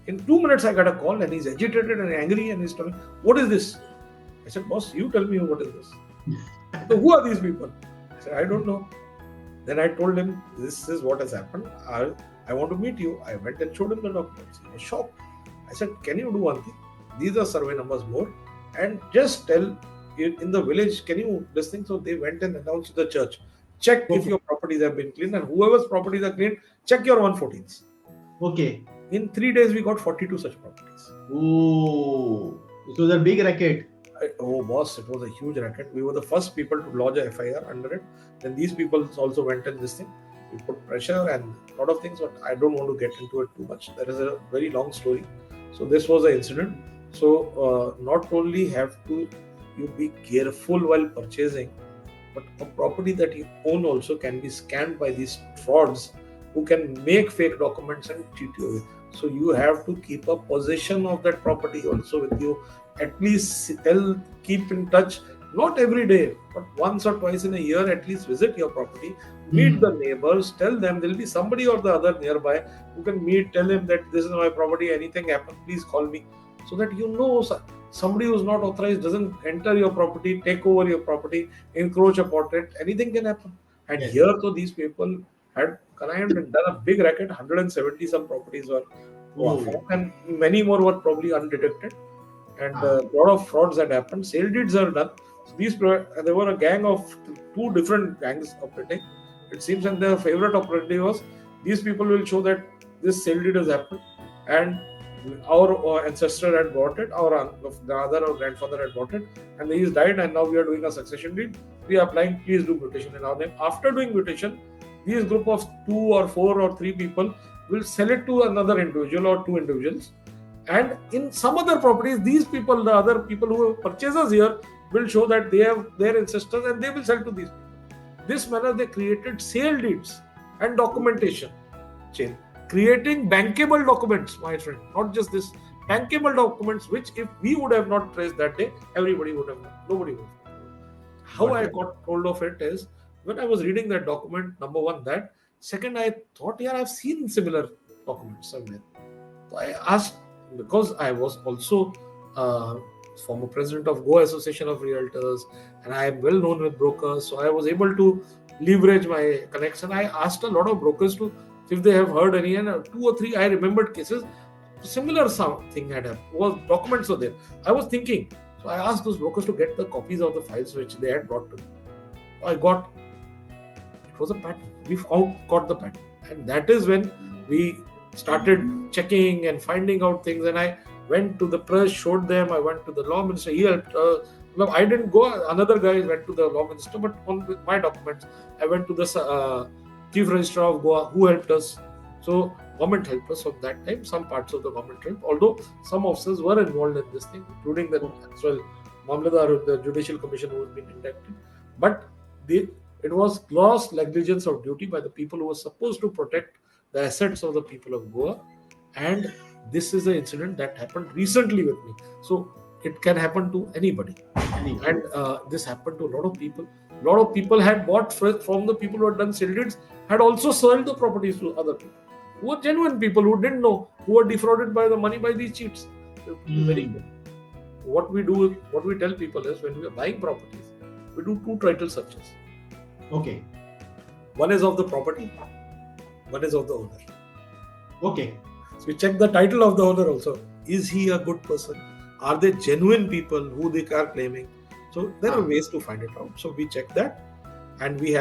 In 2 minutes, I got a call and he's agitated and angry and he's telling me, what is this? I said, boss, you tell me what is this. So who are these people? I said, I don't know. Then I told him, this is what has happened. I want to meet you. I went and showed him the documents. He was shocked. I said, can you do one thing? these are survey numbers more, and just tell in the village, can you this thing? So they went and announced to the church, check if Okay. your properties have been cleaned, and whoever's properties are cleaned, check your 114s. Okay. In 3 days, we got 42 such properties. Oh, it was a big racket. Oh, boss, it was a huge racket. We were the first people to lodge a FIR under it. Then these people also went in this thing. We put pressure and a lot of things, but I don't want to get into it too much. There is a very long story. So this was an incident. So not only have to you be careful while purchasing, but a property that you own also can be scammed by these frauds who can make fake documents and cheat you away. So you have to keep a possession of that property also with you. At least keep in touch, not every day, but once or twice in a year, at least visit your property, meet the neighbors, tell them there'll be somebody or the other nearby who can meet, tell him that this is my property, anything happen, please call me. So that you know somebody who's not authorized doesn't enter your property, take over your property, encroach upon it, anything can happen. And Yes. here, so these people had connived and done a big racket. 170 some properties were found, and many more were probably undetected. And a lot of frauds had happened. Sale deeds are done. So there were a gang of two different gangs operating. It seems, and their favorite operative was these people will show that this sale deed has happened, and our ancestor had bought it, our father or grandfather had bought it, and he's died, and now we are doing a succession deed. We are applying, please do mutation in our name. After doing mutation, these group of 2 or 4 or 3 people will sell it to another individual or 2 individuals. And in some other properties, these people, the other people who purchasers here, will show that they have their ancestors and they will sell to these people. This manner, they created sale deeds and documentation chain, creating bankable documents, my friend, not just this, bankable documents, which if we would have not traced that day, everybody would have, nobody would have. How I got hold of it is when I was reading that document, number one, that. Second, I thought, yeah, I've seen similar documents somewhere. So I asked, because I was also former president of Goa Association of Realtors, and I am well known with brokers, so I was able to leverage my connection. I asked a lot of brokers to if they have heard any, and 2 or 3 I remembered cases similar thing had happened. Was documents were there. I was thinking, so I asked those brokers to get the copies of the files which they had brought to me. I got, it was a pattern. We got the pattern, and that is when we started checking and finding out things. And I went to the press, showed them. I went to the law minister. He helped. I didn't go. Another guy went to the law minister, but on my documents, I went to the chief registrar of Goa, who helped us. So government helped us at that time. Some parts of the government helped, although some officers were involved in this thing, including the Mamladar, the Judicial Commission, who has been inducted. But it was gross negligence of duty by the people who were supposed to protect the assets of the people of Goa. And this is an incident that happened recently with me. So it can happen to anybody. And this happened to a lot of people. A lot of people had bought from the people who had done sale deeds, had also sold the properties to other people who were genuine people who didn't know, who were defrauded by the money by these cheats. Very good. What we tell people is, when we are buying properties, we do 2 title searches. Okay. One is of the property, one is of the owner. Okay. So we check the title of the owner also. Is he a good person? Are they genuine people who they are claiming? So there are ways to find it out. So we check that, and we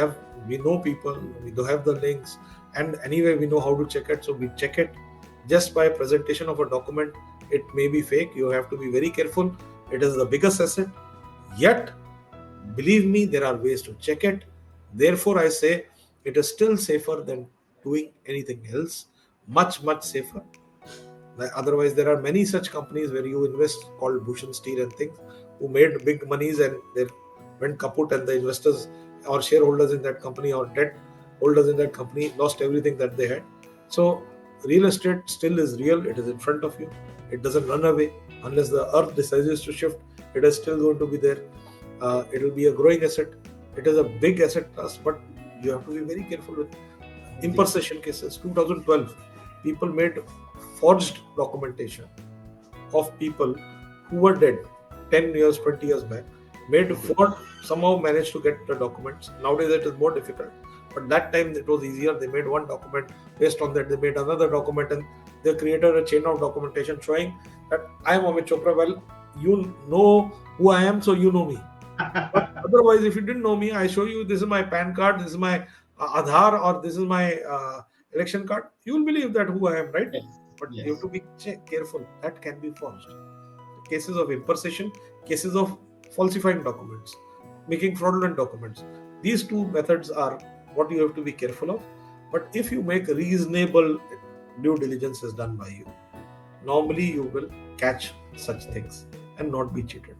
know people, we do have the links, and anyway we know how to check it. So we check it just by presentation of a document. It may be fake. You have to be very careful. It is the biggest asset. Yet, believe me, there are ways to check it. Therefore, I say it is still safer than doing anything else. Much, much safer. Otherwise, there are many such companies where you invest, called Bhushan Steel and things, who made big monies and they went kaput, and the investors or shareholders in that company or debt holders in that company lost everything that they had. So real estate still is real. It is in front of you. It doesn't run away unless the earth decides to shift. It is still going to be there. It will be a growing asset. It is a big asset class, but you have to be very careful with impersonation cases. 2012, people made forged documentation of people who were dead 10 years, 20 years back. Made fraud, somehow managed to get the documents. Nowadays it is more difficult, but that time it was easier. They made one document. Based on that, they made another document, and they created a chain of documentation showing that I am Amit Chopra. Well, you know who I am, so you know me. But otherwise, if you didn't know me, I show you this is my PAN card, this is my Aadhaar, or this is my election card. You will believe that who I am, right? Yes. But you have Yes. to be careful. That can be forged. Cases of impersonation, cases of falsifying documents, making fraudulent documents. These two methods are what you have to be careful of. But if you make reasonable due diligence is done by you, normally you will catch such things and not be cheated.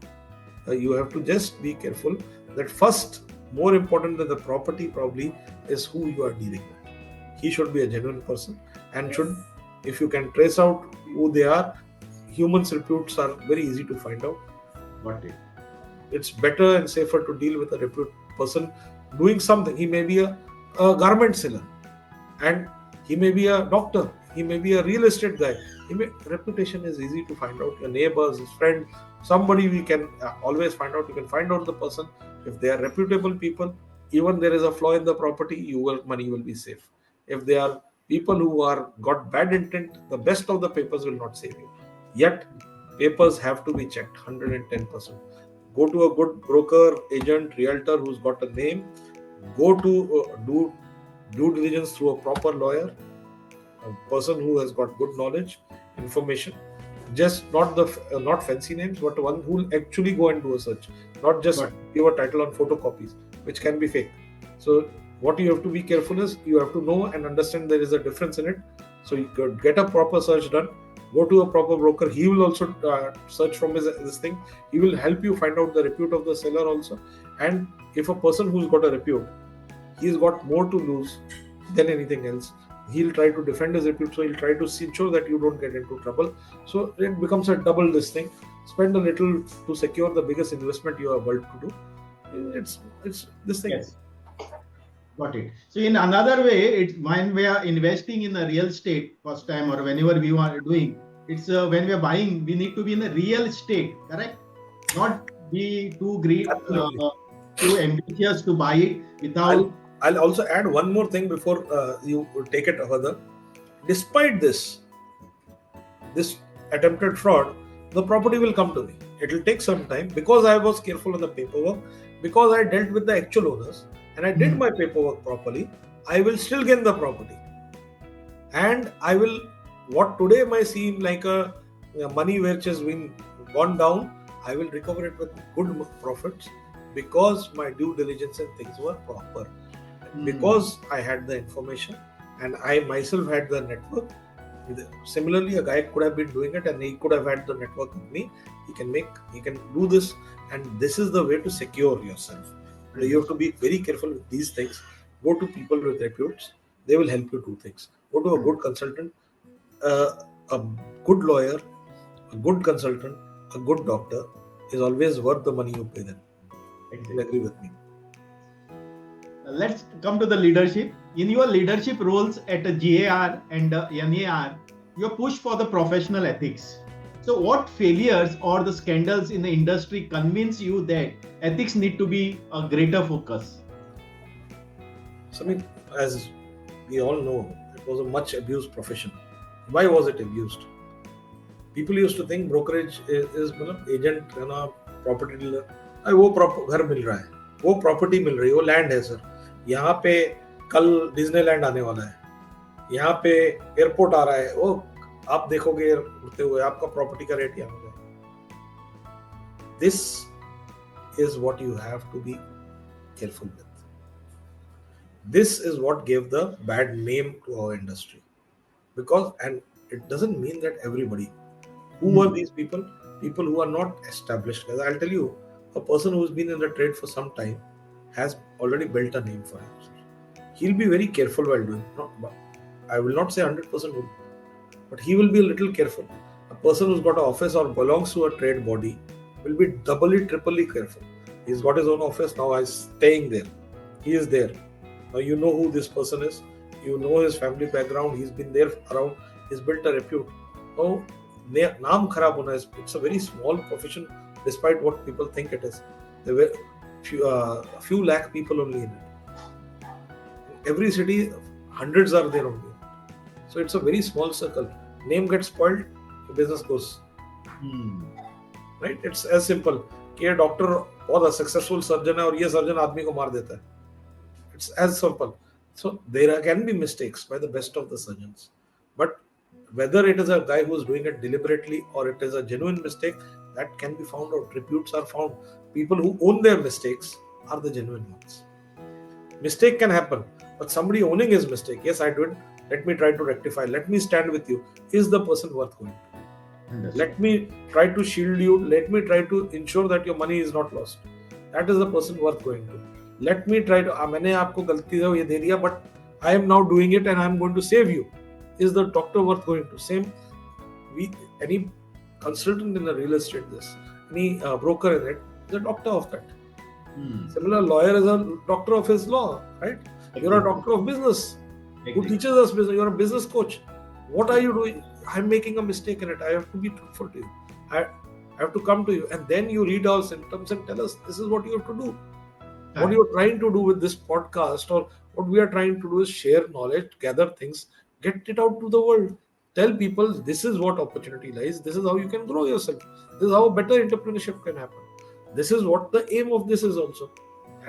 You have to just be careful that first, more important than the property probably is who you are dealing with. He should be a genuine person and should, if you can trace out who they are, humans' reputes are very easy to find out. Got it. It's better and safer to deal with a reputed person doing something. He may be a garment seller, and he may be a doctor, he may be a real estate guy. Reputation is easy to find out. Your neighbors, his friend, somebody we can always find out. You can find out the person. If they are reputable people, even there is a flaw in the property, money will be safe. If they are people who are got bad intent, the best of the papers will not save you. Yet papers have to be checked 110%. Go to a good broker, agent, realtor who's got a name. Go to do due diligence through a proper lawyer, a person who has got good knowledge, information. Just not fancy names, but one who will actually go and do a search, not just give a title on photocopies, which can be fake. So what you have to be careful is you have to know and understand there is a difference in it. So you could get a proper search done. Go to a proper broker. He will also search from this thing. He will help you find out the repute of the seller also. And if a person who's got a repute, he's got more to lose than anything else. He'll try to defend his repute, so he'll try to ensure that you don't get into trouble. So it becomes a double this thing. Spend a little to secure the biggest investment you are about to do. It's this thing. Yes. Got it. So in another way, it's when we are investing in a real estate first time or whenever we are doing, it's when we are buying, we need to be in a real estate, correct? Not be too great, too ambitious to buy it without. I'll also add one more thing before you take it further. Despite this attempted fraud, the property will come to me. It will take some time because I was careful on the paperwork, because I dealt with the actual owners and I did my paperwork properly. I will still gain the property, and I will, what today might seem like a money which has been gone down, I will recover it with good profits because my due diligence and things were proper. Because I had the information and I myself had the network. Similarly, a guy could have been doing it and he could have had the network with me. He can do this, and this is the way to secure yourself. You have to be very careful with these things. Go to people with reputes. They will help you do things. Go to a good consultant, a good lawyer, a good consultant, a good doctor is always worth the money you pay them. Exactly. You agree with me? Let's come to the leadership. In your leadership roles at GAR and NAR, you push for the professional ethics. So what failures or the scandals in the industry convince you that ethics need to be a greater focus? So, I mean, as we all know, it was a much abused profession. Why was it abused? People used to think brokerage is agent, property dealer. वो घर मिल रहा है, वो property मिल रही है, वो land है sir, यहाँ पे कल डिज्नीलैंड आने वाला है, यहाँ पे एयरपोर्ट आ रहा है, वो आप देखोगे उड़ते हुए, आपका प्रॉपर्टी का रेट यहाँ होगा. This is what you have to be careful with. This is what gave the bad name to our industry. Because, and it doesn't mean that everybody. Who are these people? People who are not established. I'll tell you, a person who's been in the trade for some time has already built a name for himself. He'll be very careful while doing it. I will not say 100% will, but he will be a little careful. A person who's got an office or belongs to a trade body will be doubly, triply careful. He's got his own office, now he's staying there. He is there. Now you know who this person is. You know his family background. He's been there around. He's built a repute. Now, naam kharab hona is, it's a very small profession despite what people think it is. There were a few lakh people only in it. In every city, hundreds are there only. So it's a very small circle. Name gets spoiled, the business goes Right? It's as simple कि ये doctor बहुत successful surgeon है और ये surgeon आदमी को मार देता है. It's as simple. So there can be mistakes by the best of the surgeons, but whether it is a guy who is doing it deliberately or it is a genuine mistake, that can be found out. Reputes are found. People who own their mistakes are the genuine ones. Mistake can happen, but somebody owning his mistake, yes, I did. Let me try to rectify. Let me stand with you. Is the person worth going to? Let me try to shield you. Let me try to ensure that your money is not lost. That is the person worth going to. Let me try to. मैंने आपको गलती से ये दे दिया, but I am now doing it and I am going to save you. Is the doctor worth going to? Same. Any consultant in the real estate, any broker in it, is a doctor of that. Similar, lawyer is a doctor of his law, right? You're a doctor of business who teaches us business. You're a business coach. What are you doing? I'm making a mistake in it. I have to be truthful to you. I have to come to you, and then you read our symptoms and tell us this is what you have to do. What you're trying to do with this podcast, or what we are trying to do, is share knowledge, gather things, get it out to the world. Tell people this is what opportunity lies. This is how you can grow yourself. This is how better entrepreneurship can happen. This is what the aim of this is also,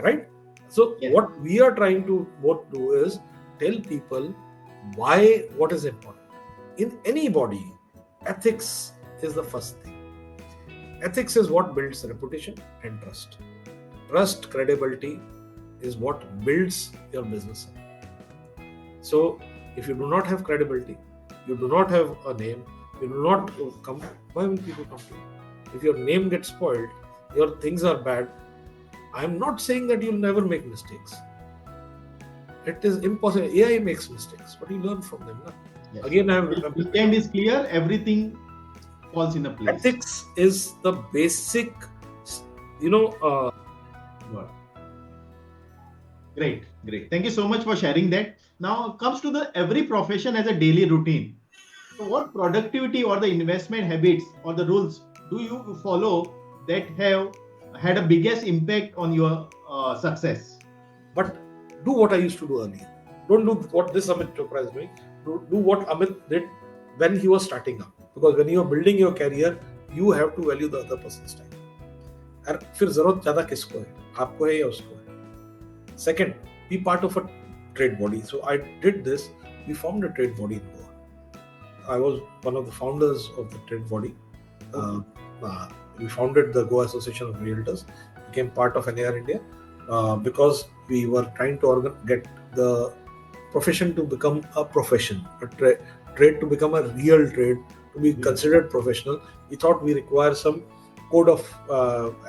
right? So what we are trying to both do is tell people why, what is important. In any body, ethics is the first thing. Ethics is what builds reputation and trust. Trust, credibility is what builds your business. So if you do not have credibility, you do not have a name, you do not come, why will people come to you? If your name gets spoiled, your things are bad, I am not saying that you'll never make mistakes. It is impossible. AI makes mistakes, but you learn from them. Na? Yes. Again, the intent is clear, everything falls in a place. Ethics is the basic, Great. Thank you so much for sharing that. Now comes to the every profession has a daily routine. So what productivity or the investment habits or the rules do you follow that have had a biggest impact on your success? But do what I used to do earlier. Don't do what this Amit Chopra is doing. Do what Amit did when he was starting up. Because when you are building your career, you have to value the other person's time. और फिर जरूरत ज्यादा किसको है? आपको है या उसको है? Second, be part of a trade body. So I did this. We formed a trade body in Goa. I was one of the founders of the trade body. We founded the Goa Association of Realtors, became part of NAR India because we were trying to get the profession to become a profession, a trade to become a real trade, to be considered professional. We thought we require some code of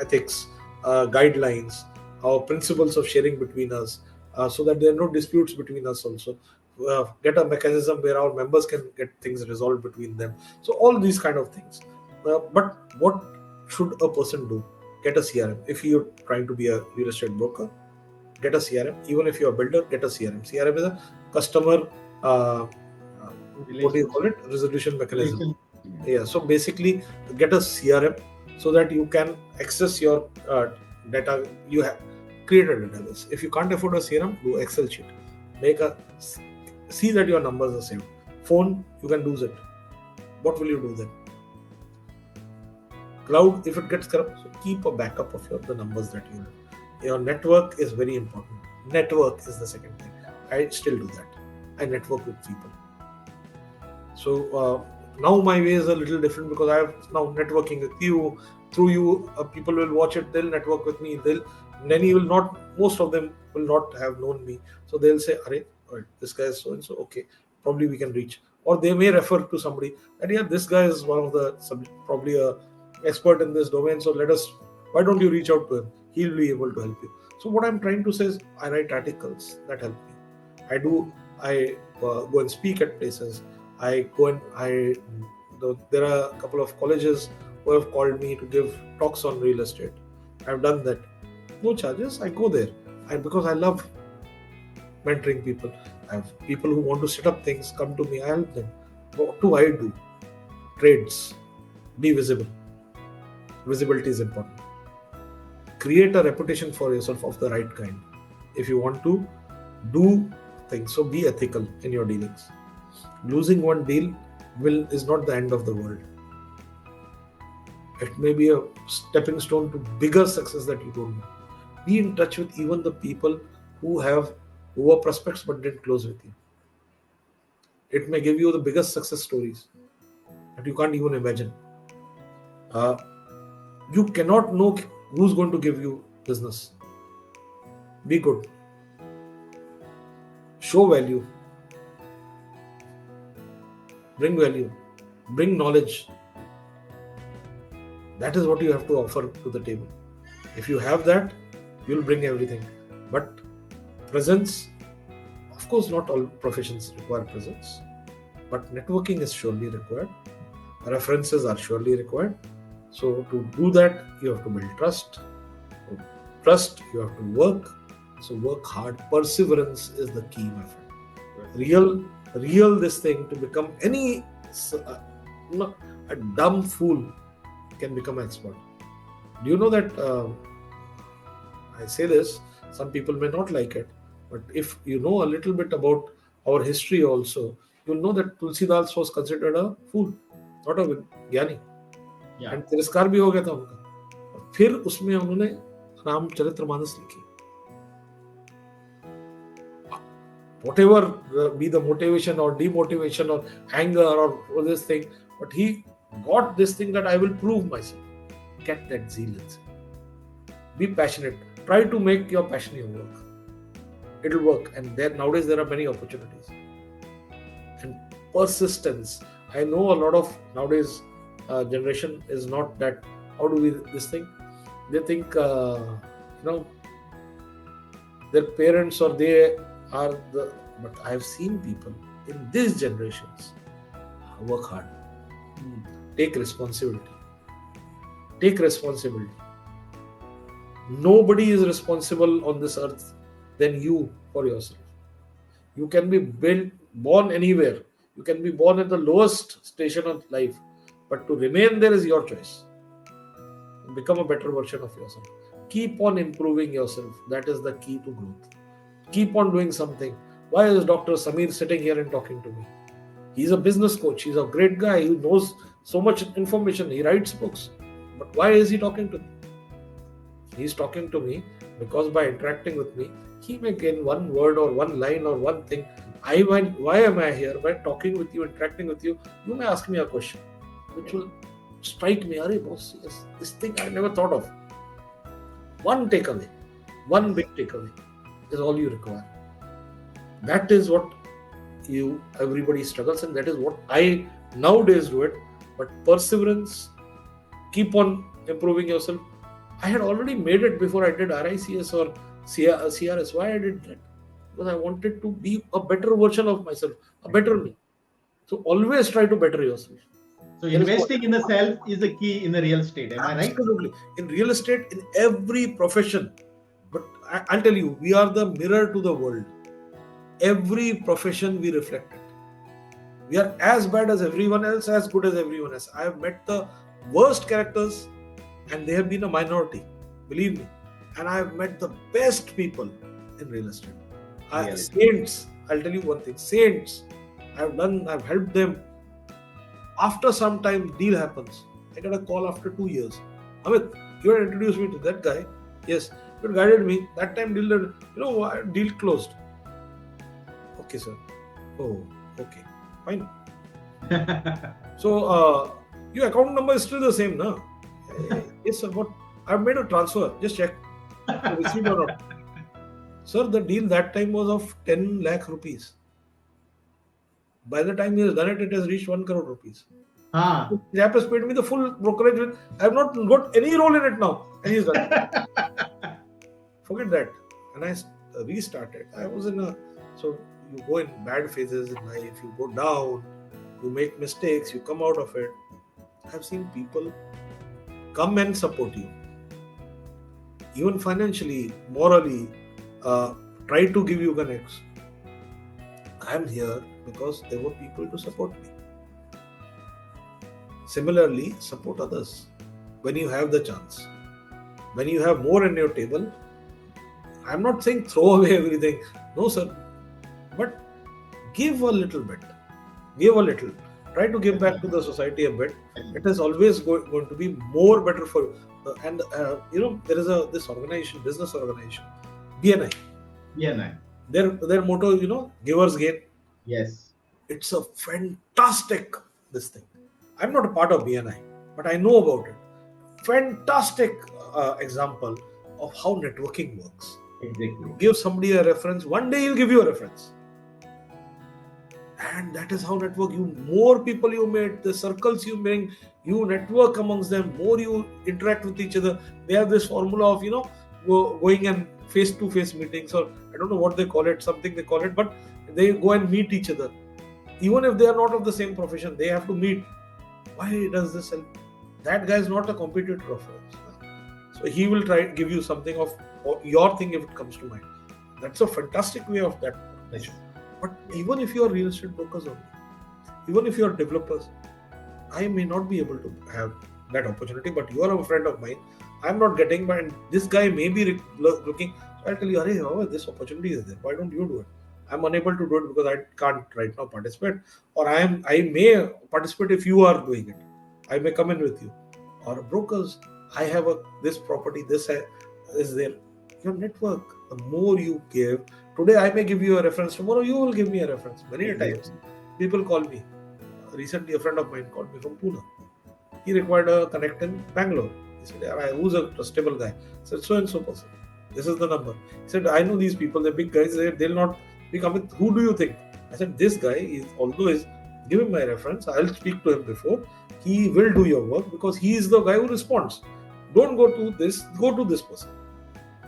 ethics, guidelines, our principles of sharing between us, so that there are no disputes between us also. Get a mechanism where our members can get things resolved between them. So all these kind of things. But what should a person do? Get a CRM. If you're trying to be a real estate broker, get a CRM. Even if you're a builder, get a CRM. CRM is a customer, what do you call it? Resolution mechanism. Yeah. So basically, get a CRM so that you can access your data. You have created a database. If you can't afford a CRM, do Excel sheet. See that your numbers are saved. Phone, you can lose it. What will you do then? Cloud, if it gets corrupt, so keep a backup of the numbers that you have. Your network is very important. Network is the second thing. I still do that. I network with people. So now my way is a little different because I have now networking with you. Through you, people will watch it. They'll network with me. Many will not. Most of them will not have known me. So they'll say, "Arey, this guy is so and so. Okay, probably we can reach." Or they may refer to somebody. And yeah, this guy is one of the probably a expert in this domain. So why don't you reach out to him? He'll be able to help you. So what I'm trying to say is, I write articles that help me. I go and speak at places. There are a couple of colleges who have called me to give talks on real estate. I've done that. No charges. I go there. Because I love mentoring people. I have people who want to set up things, come to me, I help them. What do I do? Trades. Be visible. Visibility is important. Create a reputation for yourself of the right kind. If you want to do things, so be ethical in your dealings. Losing one deal is not the end of the world. It may be a stepping stone to bigger success that you don't know. Be in touch with even the people who were prospects but didn't close with you. It may give you the biggest success stories that you can't even imagine. Uh, you cannot know who's going to give you business. Be good. Show value. Bring value. Bring knowledge. That is what you have to offer to the table. If you have that, you'll bring everything. But presence, of course, not all professions require presence, but networking is surely required. References are surely required. So to do that, you have to build trust. To trust, you have to work. So work hard. Perseverance is the key, my friend. Real this thing to become a dumb fool can become an expert. Do you know that I say this, some people may not like it, but if you know a little bit about our history also, you'll know that Tulsidas was considered a fool, not a ज्ञानी. Yeah. And तिरस्कार भी हो गया था उनका. और फिर उसमें उन्होंने रामचरितमानस लिखी. Whatever be the motivation or demotivation or anger or this thing, but he got this thing that I will prove myself. Get that zeal inside. Be passionate. Try to make your passion your work. It'll work. And nowadays there are many opportunities. And persistence. I know a lot of nowadays generation is not that. How do we this thing? They think their parents or they are the. But I have seen people in these generations work hard. Take responsibility. Take responsibility. Nobody is responsible on this earth than you for yourself. You can be born anywhere. You can be born at the lowest station of life. But to remain there is your choice. Become a better version of yourself. Keep on improving yourself. That is the key to growth. Keep on doing something. Why is Dr. Sameer sitting here and talking to me? He's a business coach. He's a great guy. He knows so much information. He writes books. But why is he talking to me? He's talking to me because by interacting with me, he may gain one word or one line or one thing. Why am I here? By talking with you, interacting with you, you may ask me a question which will strike me. Arey boss, yes, this thing I never thought of. One takeaway, one big takeaway is all you require. That is what everybody struggles, and that is what I nowadays do it. But perseverance, keep on improving yourself. I had already made it before I did RICS or CRS. Why I did that? Because I wanted to be a better version of myself, a better me. So always try to better yourself. So investing in the self is the key in the real estate. Am I right? Absolutely. In real estate, in every profession. But I'll tell you, we are the mirror to the world. Every profession we reflect it. We are as bad as everyone else, as good as everyone else. I have met the worst characters and they have been a minority, believe me. And I have met the best people in real estate. Saints, I'll tell you one thing, saints, I've helped them. After some time, deal happens. I got a call after 2 years. Amit, you had introduced me to that guy. Yes, you had guided me. That time, deal closed. Okay, sir. Oh, okay. Fine. So, your account number is still the same, no? Yes, sir. But I've made a transfer. Just check. Received or not. Sir, the deal that time was of 10 lakh rupees. By the time he has done it, it has reached 1 crore rupees. He has paid me the full brokerage. I have not got any role in it now. And he's done it. Forget that. And I restarted. I was so you go in bad phases in life, you go down, you make mistakes, you come out of it. I've seen people come and support you. Even financially, morally, try to give you connects. I'm here because there were people to support me. Similarly, support others when you have the chance. When you have more on your table, I'm not saying throw away everything. No, sir. But give a little bit. Give a little. Try to give back to the society a bit. It is always going to be more better for you. There is this organization, business organization, BNI. BNI. Their motto, givers gain. Yes. It's a fantastic this thing. I'm not a part of BNI, but I know about it. Fantastic example of how networking works. Exactly. Give somebody a reference, one day he'll give you a reference. And that is how network. More people you meet, the circles you bring, you network amongst them, more you interact with each other. They have this formula of, going and face-to-face meetings, or I don't know what they call it, something they call it, but they go and meet each other. Even if they are not of the same profession, they have to meet. Why does this help? That guy is not a competitor of yours. So he will try to give you something of your thing if it comes to mind. That's a fantastic way of that. But even if you are real estate brokers only, even if you are developers, I may not be able to have that opportunity, but you are a friend of mine. I'm not getting, but this guy may be looking. So I'll tell you, hey, this opportunity is there. Why don't you do it? I'm unable to do it because I can't right now participate, or I may participate if you are doing it. I may come in with you. Or brokers, I have this property, this is there. Your network, the more you give. Today I may give you a reference, tomorrow you will give me a reference. Many times people call me. Recently a friend of mine called me from Pune. He required a connect in Bangalore. He said, who's a trustable guy? I said, so and so person. This is the number. He said, I know these people, they're big guys, they'll not be coming. Who do you think? I said, this guy is, although is giving my reference, I'll speak to him before. He will do your work because he is the guy who responds. Don't go to this, go to this person.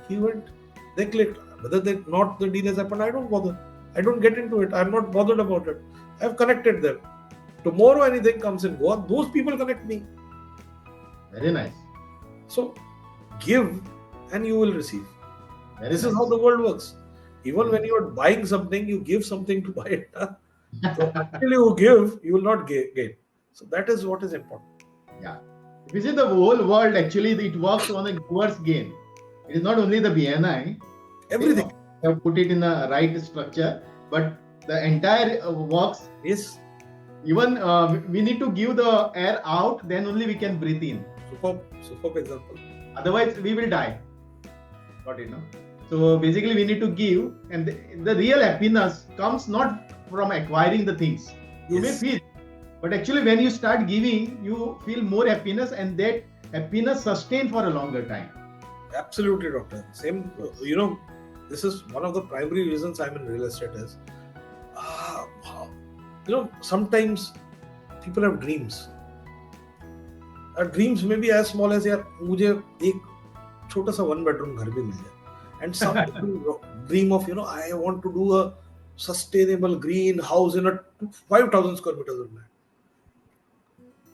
He went, they clicked. Whether the deal has happened, I don't bother. I don't get into it. I'm not bothered about it. I've connected them. Tomorrow anything comes and goes, those people connect me. Very nice. So give and you will receive. This is how the world works. Even when you are buying something, you give something to buy it. So until you give, you will not gain. So that is what is important. Yeah. If you see the whole world, actually, it works on a giver's gain. It is not only the BNI. Everything. You have put it in the right structure, but the entire works. Yes. Even we need to give the air out, then only we can breathe in. Superb example. Otherwise, we will die. Got it, no? So basically, we need to give, and the real happiness comes not from acquiring the things. You may feel, but actually, when you start giving, you feel more happiness, and that happiness sustained for a longer time. Absolutely, doctor. Same. This is one of the primary reasons I'm in real estate is, sometimes people have dreams. Dreams may be as small as मुझे एक छोटा सा 1-bedroom घर भी मिल जाए. And some people dream of, I want to do a sustainable green house in a 5,000 square meters of land.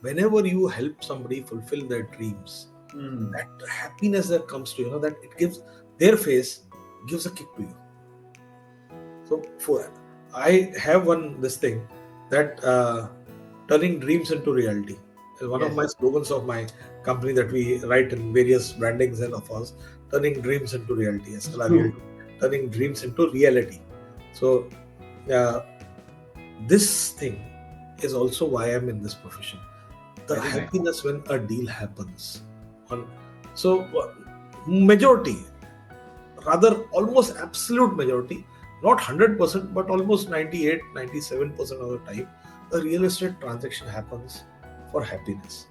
Whenever you help somebody fulfill their dreams, that happiness that comes to that it gives their face gives a kick to you. So I have this thing that turning dreams into reality is one of my slogans of my company that we write in various brandings and offers. Turning dreams into reality, turning dreams into reality. So this thing is also why I'm in this profession. The happiness when a deal happens. So majority, rather almost absolute majority, not 100%, but almost 98, 97% of the time, the real estate transaction happens for happiness.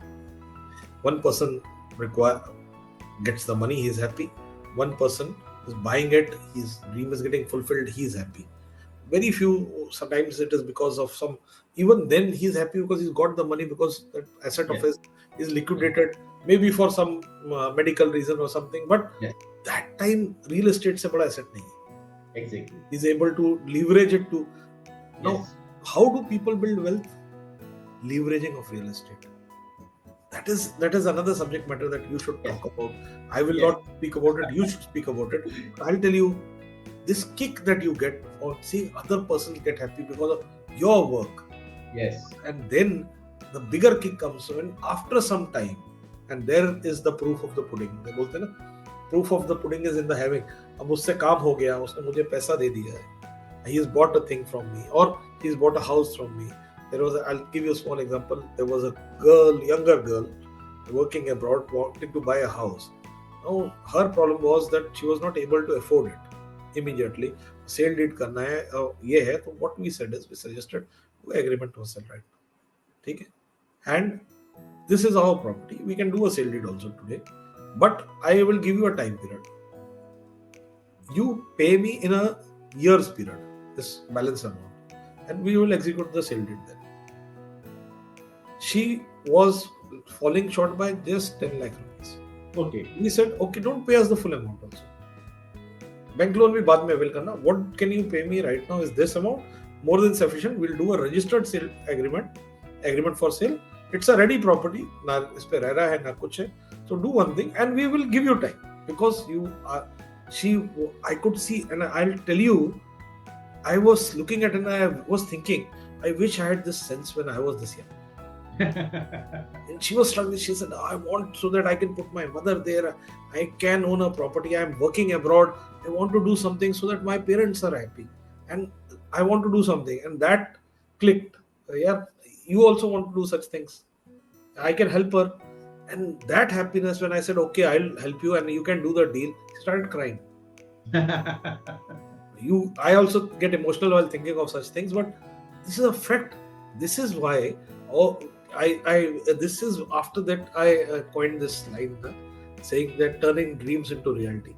One person gets the money, he is happy. One person is buying it, his dream is getting fulfilled, he is happy. Very few, sometimes it is because of some, even then he is happy because he's got the money because that asset of his is liquidated, maybe for some medical reason or something, but that time real estate se bada asset nahi hai. Exactly. He's able to leverage it to. Now, how do people build wealth? Leveraging of real estate. That is another subject matter that you should talk about. I will not speak about it. You should speak about it. I'll tell you, this kick that you get on seeing other persons get happy because of your work. Yes. And then the bigger kick comes when after some time, and there is the proof of the pudding. They bolte na, proof of the pudding is in the having. अब उससे काम हो गया, उसने मुझे पैसा दे दिया है. He has bought a thing from me, or he's bought a house from me, I'll give you a small example. There was a girl, younger girl, working abroad, wanting to buy a house. Now, her problem was that she was not able to afford it immediately. Sale deed करना है, ये है. So what we said is, we suggested agreement to sell right now. ठीक है? And this is our property. We can do a sale deed also today, but I will give you a time period. You pay me in a year's period this balance amount, and we will execute the sale deed then. She was falling short by just 10 lakh rupees. Okay. We said, okay, don't pay us the full amount also. Bank loan भी बाद में avail करना. What can you pay me right now is this amount, more than sufficient. We'll do a registered sale agreement for sale. It's a ready property. ना इस पे रह रहा है ना कुछ है. So do one thing, and we will give you time, because you are. I could see, and I'll tell you, I was looking at it and I was thinking, I wish I had this sense when I was this young. And she was struggling. She said, I want so that I can put my mother there. I can own a property. I'm working abroad. I want to do something so that my parents are happy. And I want to do something. And that clicked. Yeah, you also want to do such things. I can help her. And that happiness, when I said, okay, I'll help you and you can do the deal, she started crying. I also get emotional while thinking of such things, but this is a fact. This is why, this is after that I coined this line, saying that turning dreams into reality.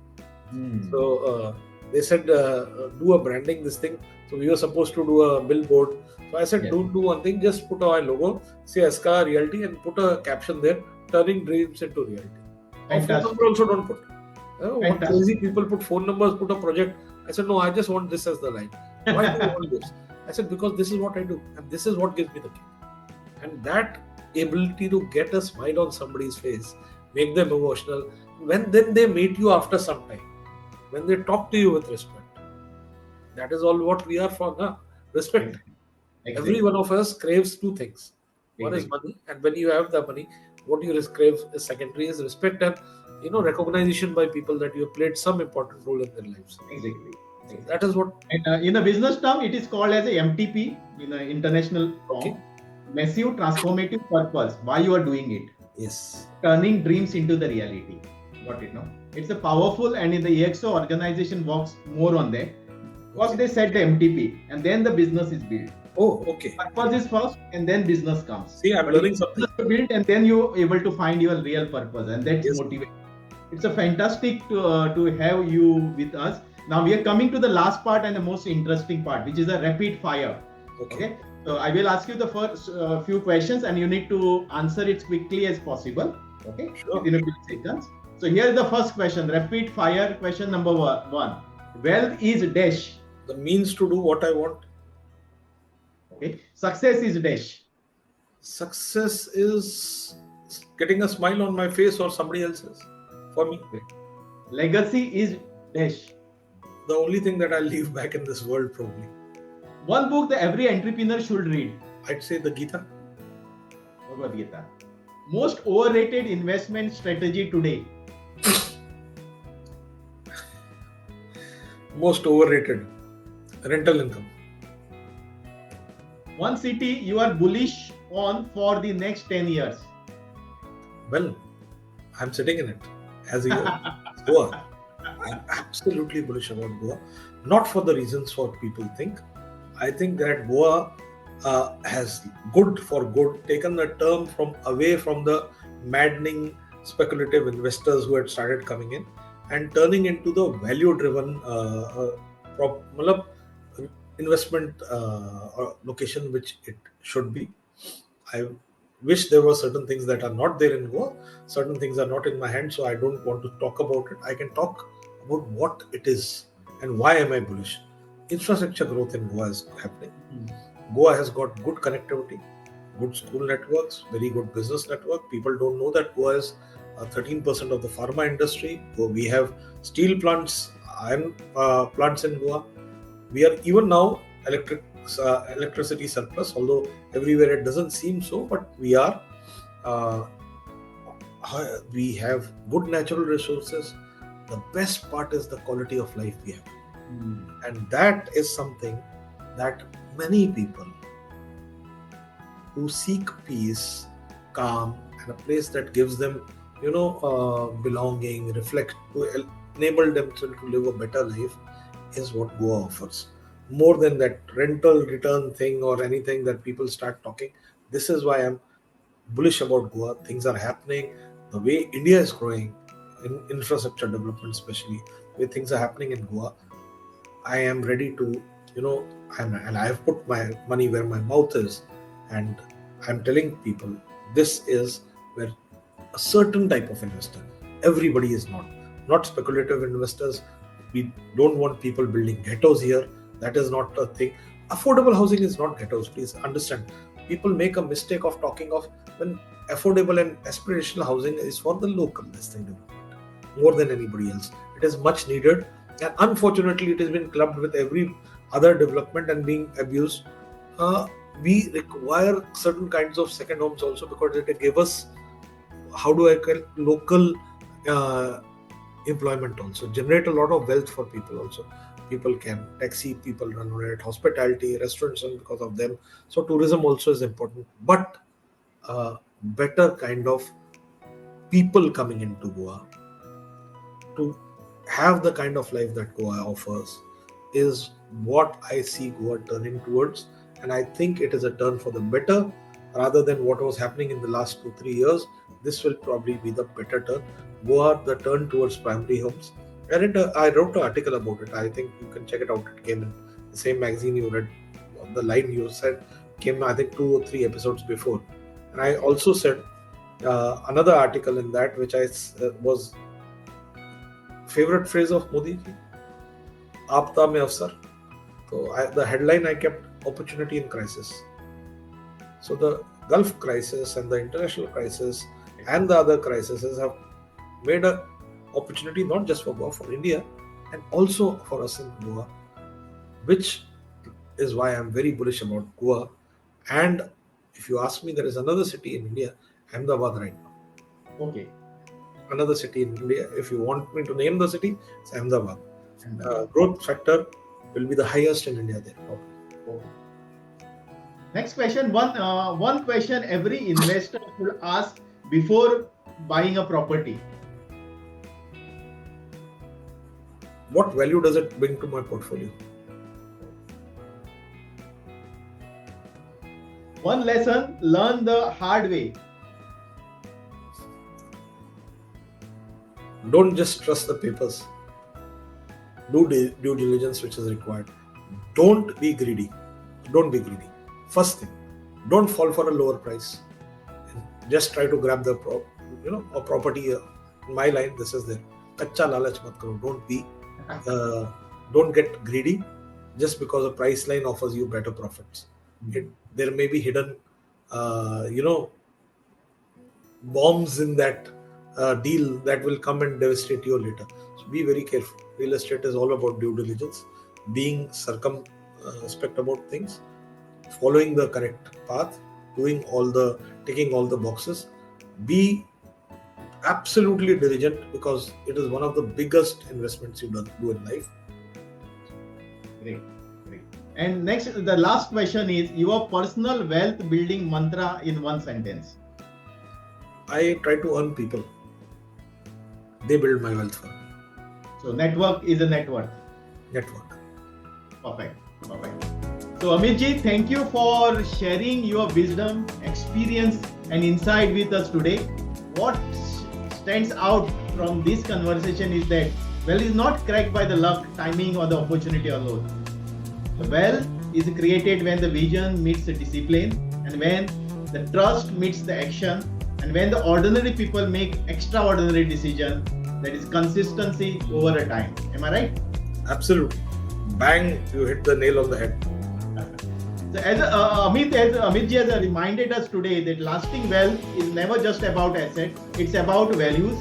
So they said, do a branding, this thing. So we were supposed to do a billboard. So I said, don't do one thing, just put our logo, say Aska Realty, and put a caption there, turning dreams into reality. Phone number also don't put. What crazy people put phone numbers, put a project. I said, no, I just want this as the line. Why do you want this? I said, because this is what I do, and this is what gives me the kick. And that ability to get a smile on somebody's face, make them emotional, then they meet you after some time, when they talk to you with respect. That is all what we are for, na? Respect. Exactly. Every one of us craves two things. One is money, and when you have the money, what you crave is secondary, is respect and recognition by people that you have played some important role in their lives. Exactly. So that is what. And in the business term, it is called as a MTP in an international form. Okay. Massive transformative purpose. Why you are doing it? Yes. Turning dreams into the reality. Got it? No. It's a powerful, and in the EXO organization works more on that. First they set the MTP, and then the business is built. Oh, okay. Purpose is first, and then business comes. See, I'm learning something. Built, and then you're able to find your real purpose, and that's motivation. It's a fantastic to have you with us. Now we are coming to the last part and the most interesting part, which is a rapid fire. Okay. So I will ask you the first few questions, and you need to answer it quickly as possible. Okay. Sure. Within a few seconds. So here is the first question. Rapid fire question number one. Wealth is dash. The means to do what I want. Okay. Success is dash. Success is getting a smile on my face or somebody else's. For me. Legacy is dash. The only thing that I'll leave back in this world, probably. One book that every entrepreneur should read. I'd say the Gita. Bhagavad Gita. Most overrated investment strategy today. Most overrated. Rental income. One city you are bullish on for the next 10 years. Well, I'm sitting in it as a year. Goa. I'm absolutely bullish about Goa. Not for the reasons what people think. I think that Goa has taken the term away from the maddening speculative investors who had started coming in and turning into the value-driven investment location which it should be. I wish there were certain things that are not there in Goa. Certain things are not in my hand, so I don't want to talk about it. I can talk about what it is and why am I bullish. Infrastructure growth in Goa is happening. Goa has got good connectivity, good school networks, very good business network. People don't know that Goa is 13% of the pharma industry. We have steel plants, iron plants in Goa. We are even now electricity surplus, although everywhere it doesn't seem so, but we are. We have good natural resources. The best part is the quality of life we have. And that is something that many people who seek peace, calm, and a place that gives them, belonging, reflect, to enable them to live a better life, is what Goa offers. More than that rental return thing or anything that people start talking. This is why I'm bullish about Goa. Things are happening. The way India is growing in infrastructure development, especially, where things are happening in Goa, I am ready to, and I have put my money where my mouth is, and I'm telling people this is where a certain type of investor. Everybody is not speculative investors. We don't want people building ghettos here. That is not a thing. Affordable housing is not ghettos. Please understand. People make a mistake of talking of when affordable and aspirational housing is for the local listing development more than anybody else. It is much needed, and unfortunately, it has been clubbed with every other development and being abused. We require certain kinds of second homes also because it give us, how do I call, local employment also, generate a lot of wealth for people also. People can taxi, people run on it, hospitality, restaurants, and because of them. So tourism also is important, but better kind of people coming into Goa to have the kind of life that Goa offers is what I see Goa turning towards, and I think it is a turn for the better rather than what was happening in the last 2-3 years. This will probably be the better turn. Goa, the turn towards primary homes. I wrote an article about it. I think you can check it out. It came in the same magazine you read. The line you said came, I think, 2 or 3 episodes before. And I also said another article in that, which I was favorite phrase of Modi ji, Aapta mein Avsar. So the headline I kept, opportunity in crisis. So the Gulf crisis and the international crisis and the other crises have made an opportunity not just for Goa, for India, and also for us in Goa, which is why I'm very bullish about Goa. And if you ask me, there is another city in India, Ahmedabad right now. Okay. Another city in India, if you want me to name the city, it's Ahmedabad. Growth factor will be the highest in India there. Okay. Next question. One question every investor should ask before buying a property. What value does it bring to my portfolio? One lesson learn the hard way. Don't just trust the papers. Do due diligence which is required. Don't be greedy. First thing, don't fall for a lower price. Just try to grab the a property. In my line, this is there. Kacha lalach mat karo. Don't get greedy just because a price line offers you better profits. There may be hidden, bombs in that deal that will come and devastate you later. So be very careful. Real estate is all about due diligence, being circumspect about things, following the correct path, ticking all the boxes. Be absolutely diligent because it is one of the biggest investments you do in life. Great. And next, the last question is your personal wealth building mantra in one sentence. I try to earn people. They build my wealth for me. So network is a net worth. Network. Perfect. So Amit ji, thank you for sharing your wisdom, experience and insight with us today. What stands out from this conversation is that wealth is not cracked by the luck, timing or the opportunity alone. The wealth is created when the vision meets the discipline and when the trust meets the action and when the ordinary people make extraordinary decisions, that is consistency over a time. Am I right? Absolutely. Bang, you hit the nail on the head. So as Amit ji has reminded us today that lasting wealth is never just about assets, it's about values,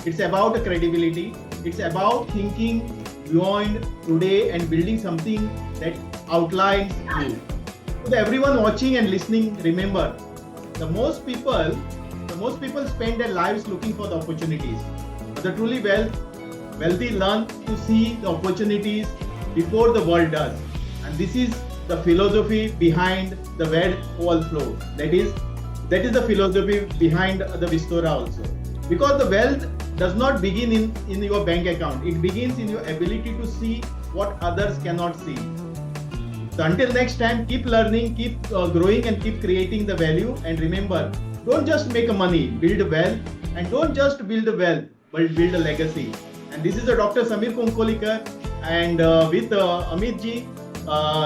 it's about credibility, it's about thinking beyond today and building something that outlines you. So everyone watching and listening, remember, the most people spend their lives looking for the opportunities. But the truly wealthy learn to see the opportunities before the world does. And this is the philosophy behind the wealth overflow. That is the philosophy behind the Vistora also. Because the wealth does not begin in your bank account. It begins in your ability to see what others cannot see. So until next time, keep learning, keep growing, and keep creating the value. And remember, don't just make money, build wealth. And don't just build wealth, but build a legacy. And this is the Dr. Sameer Kuncoliekar. And with Amit ji,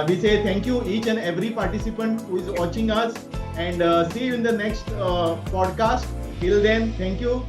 we say thank you each and every participant who is watching us. And see you in the next podcast. Till then, thank you.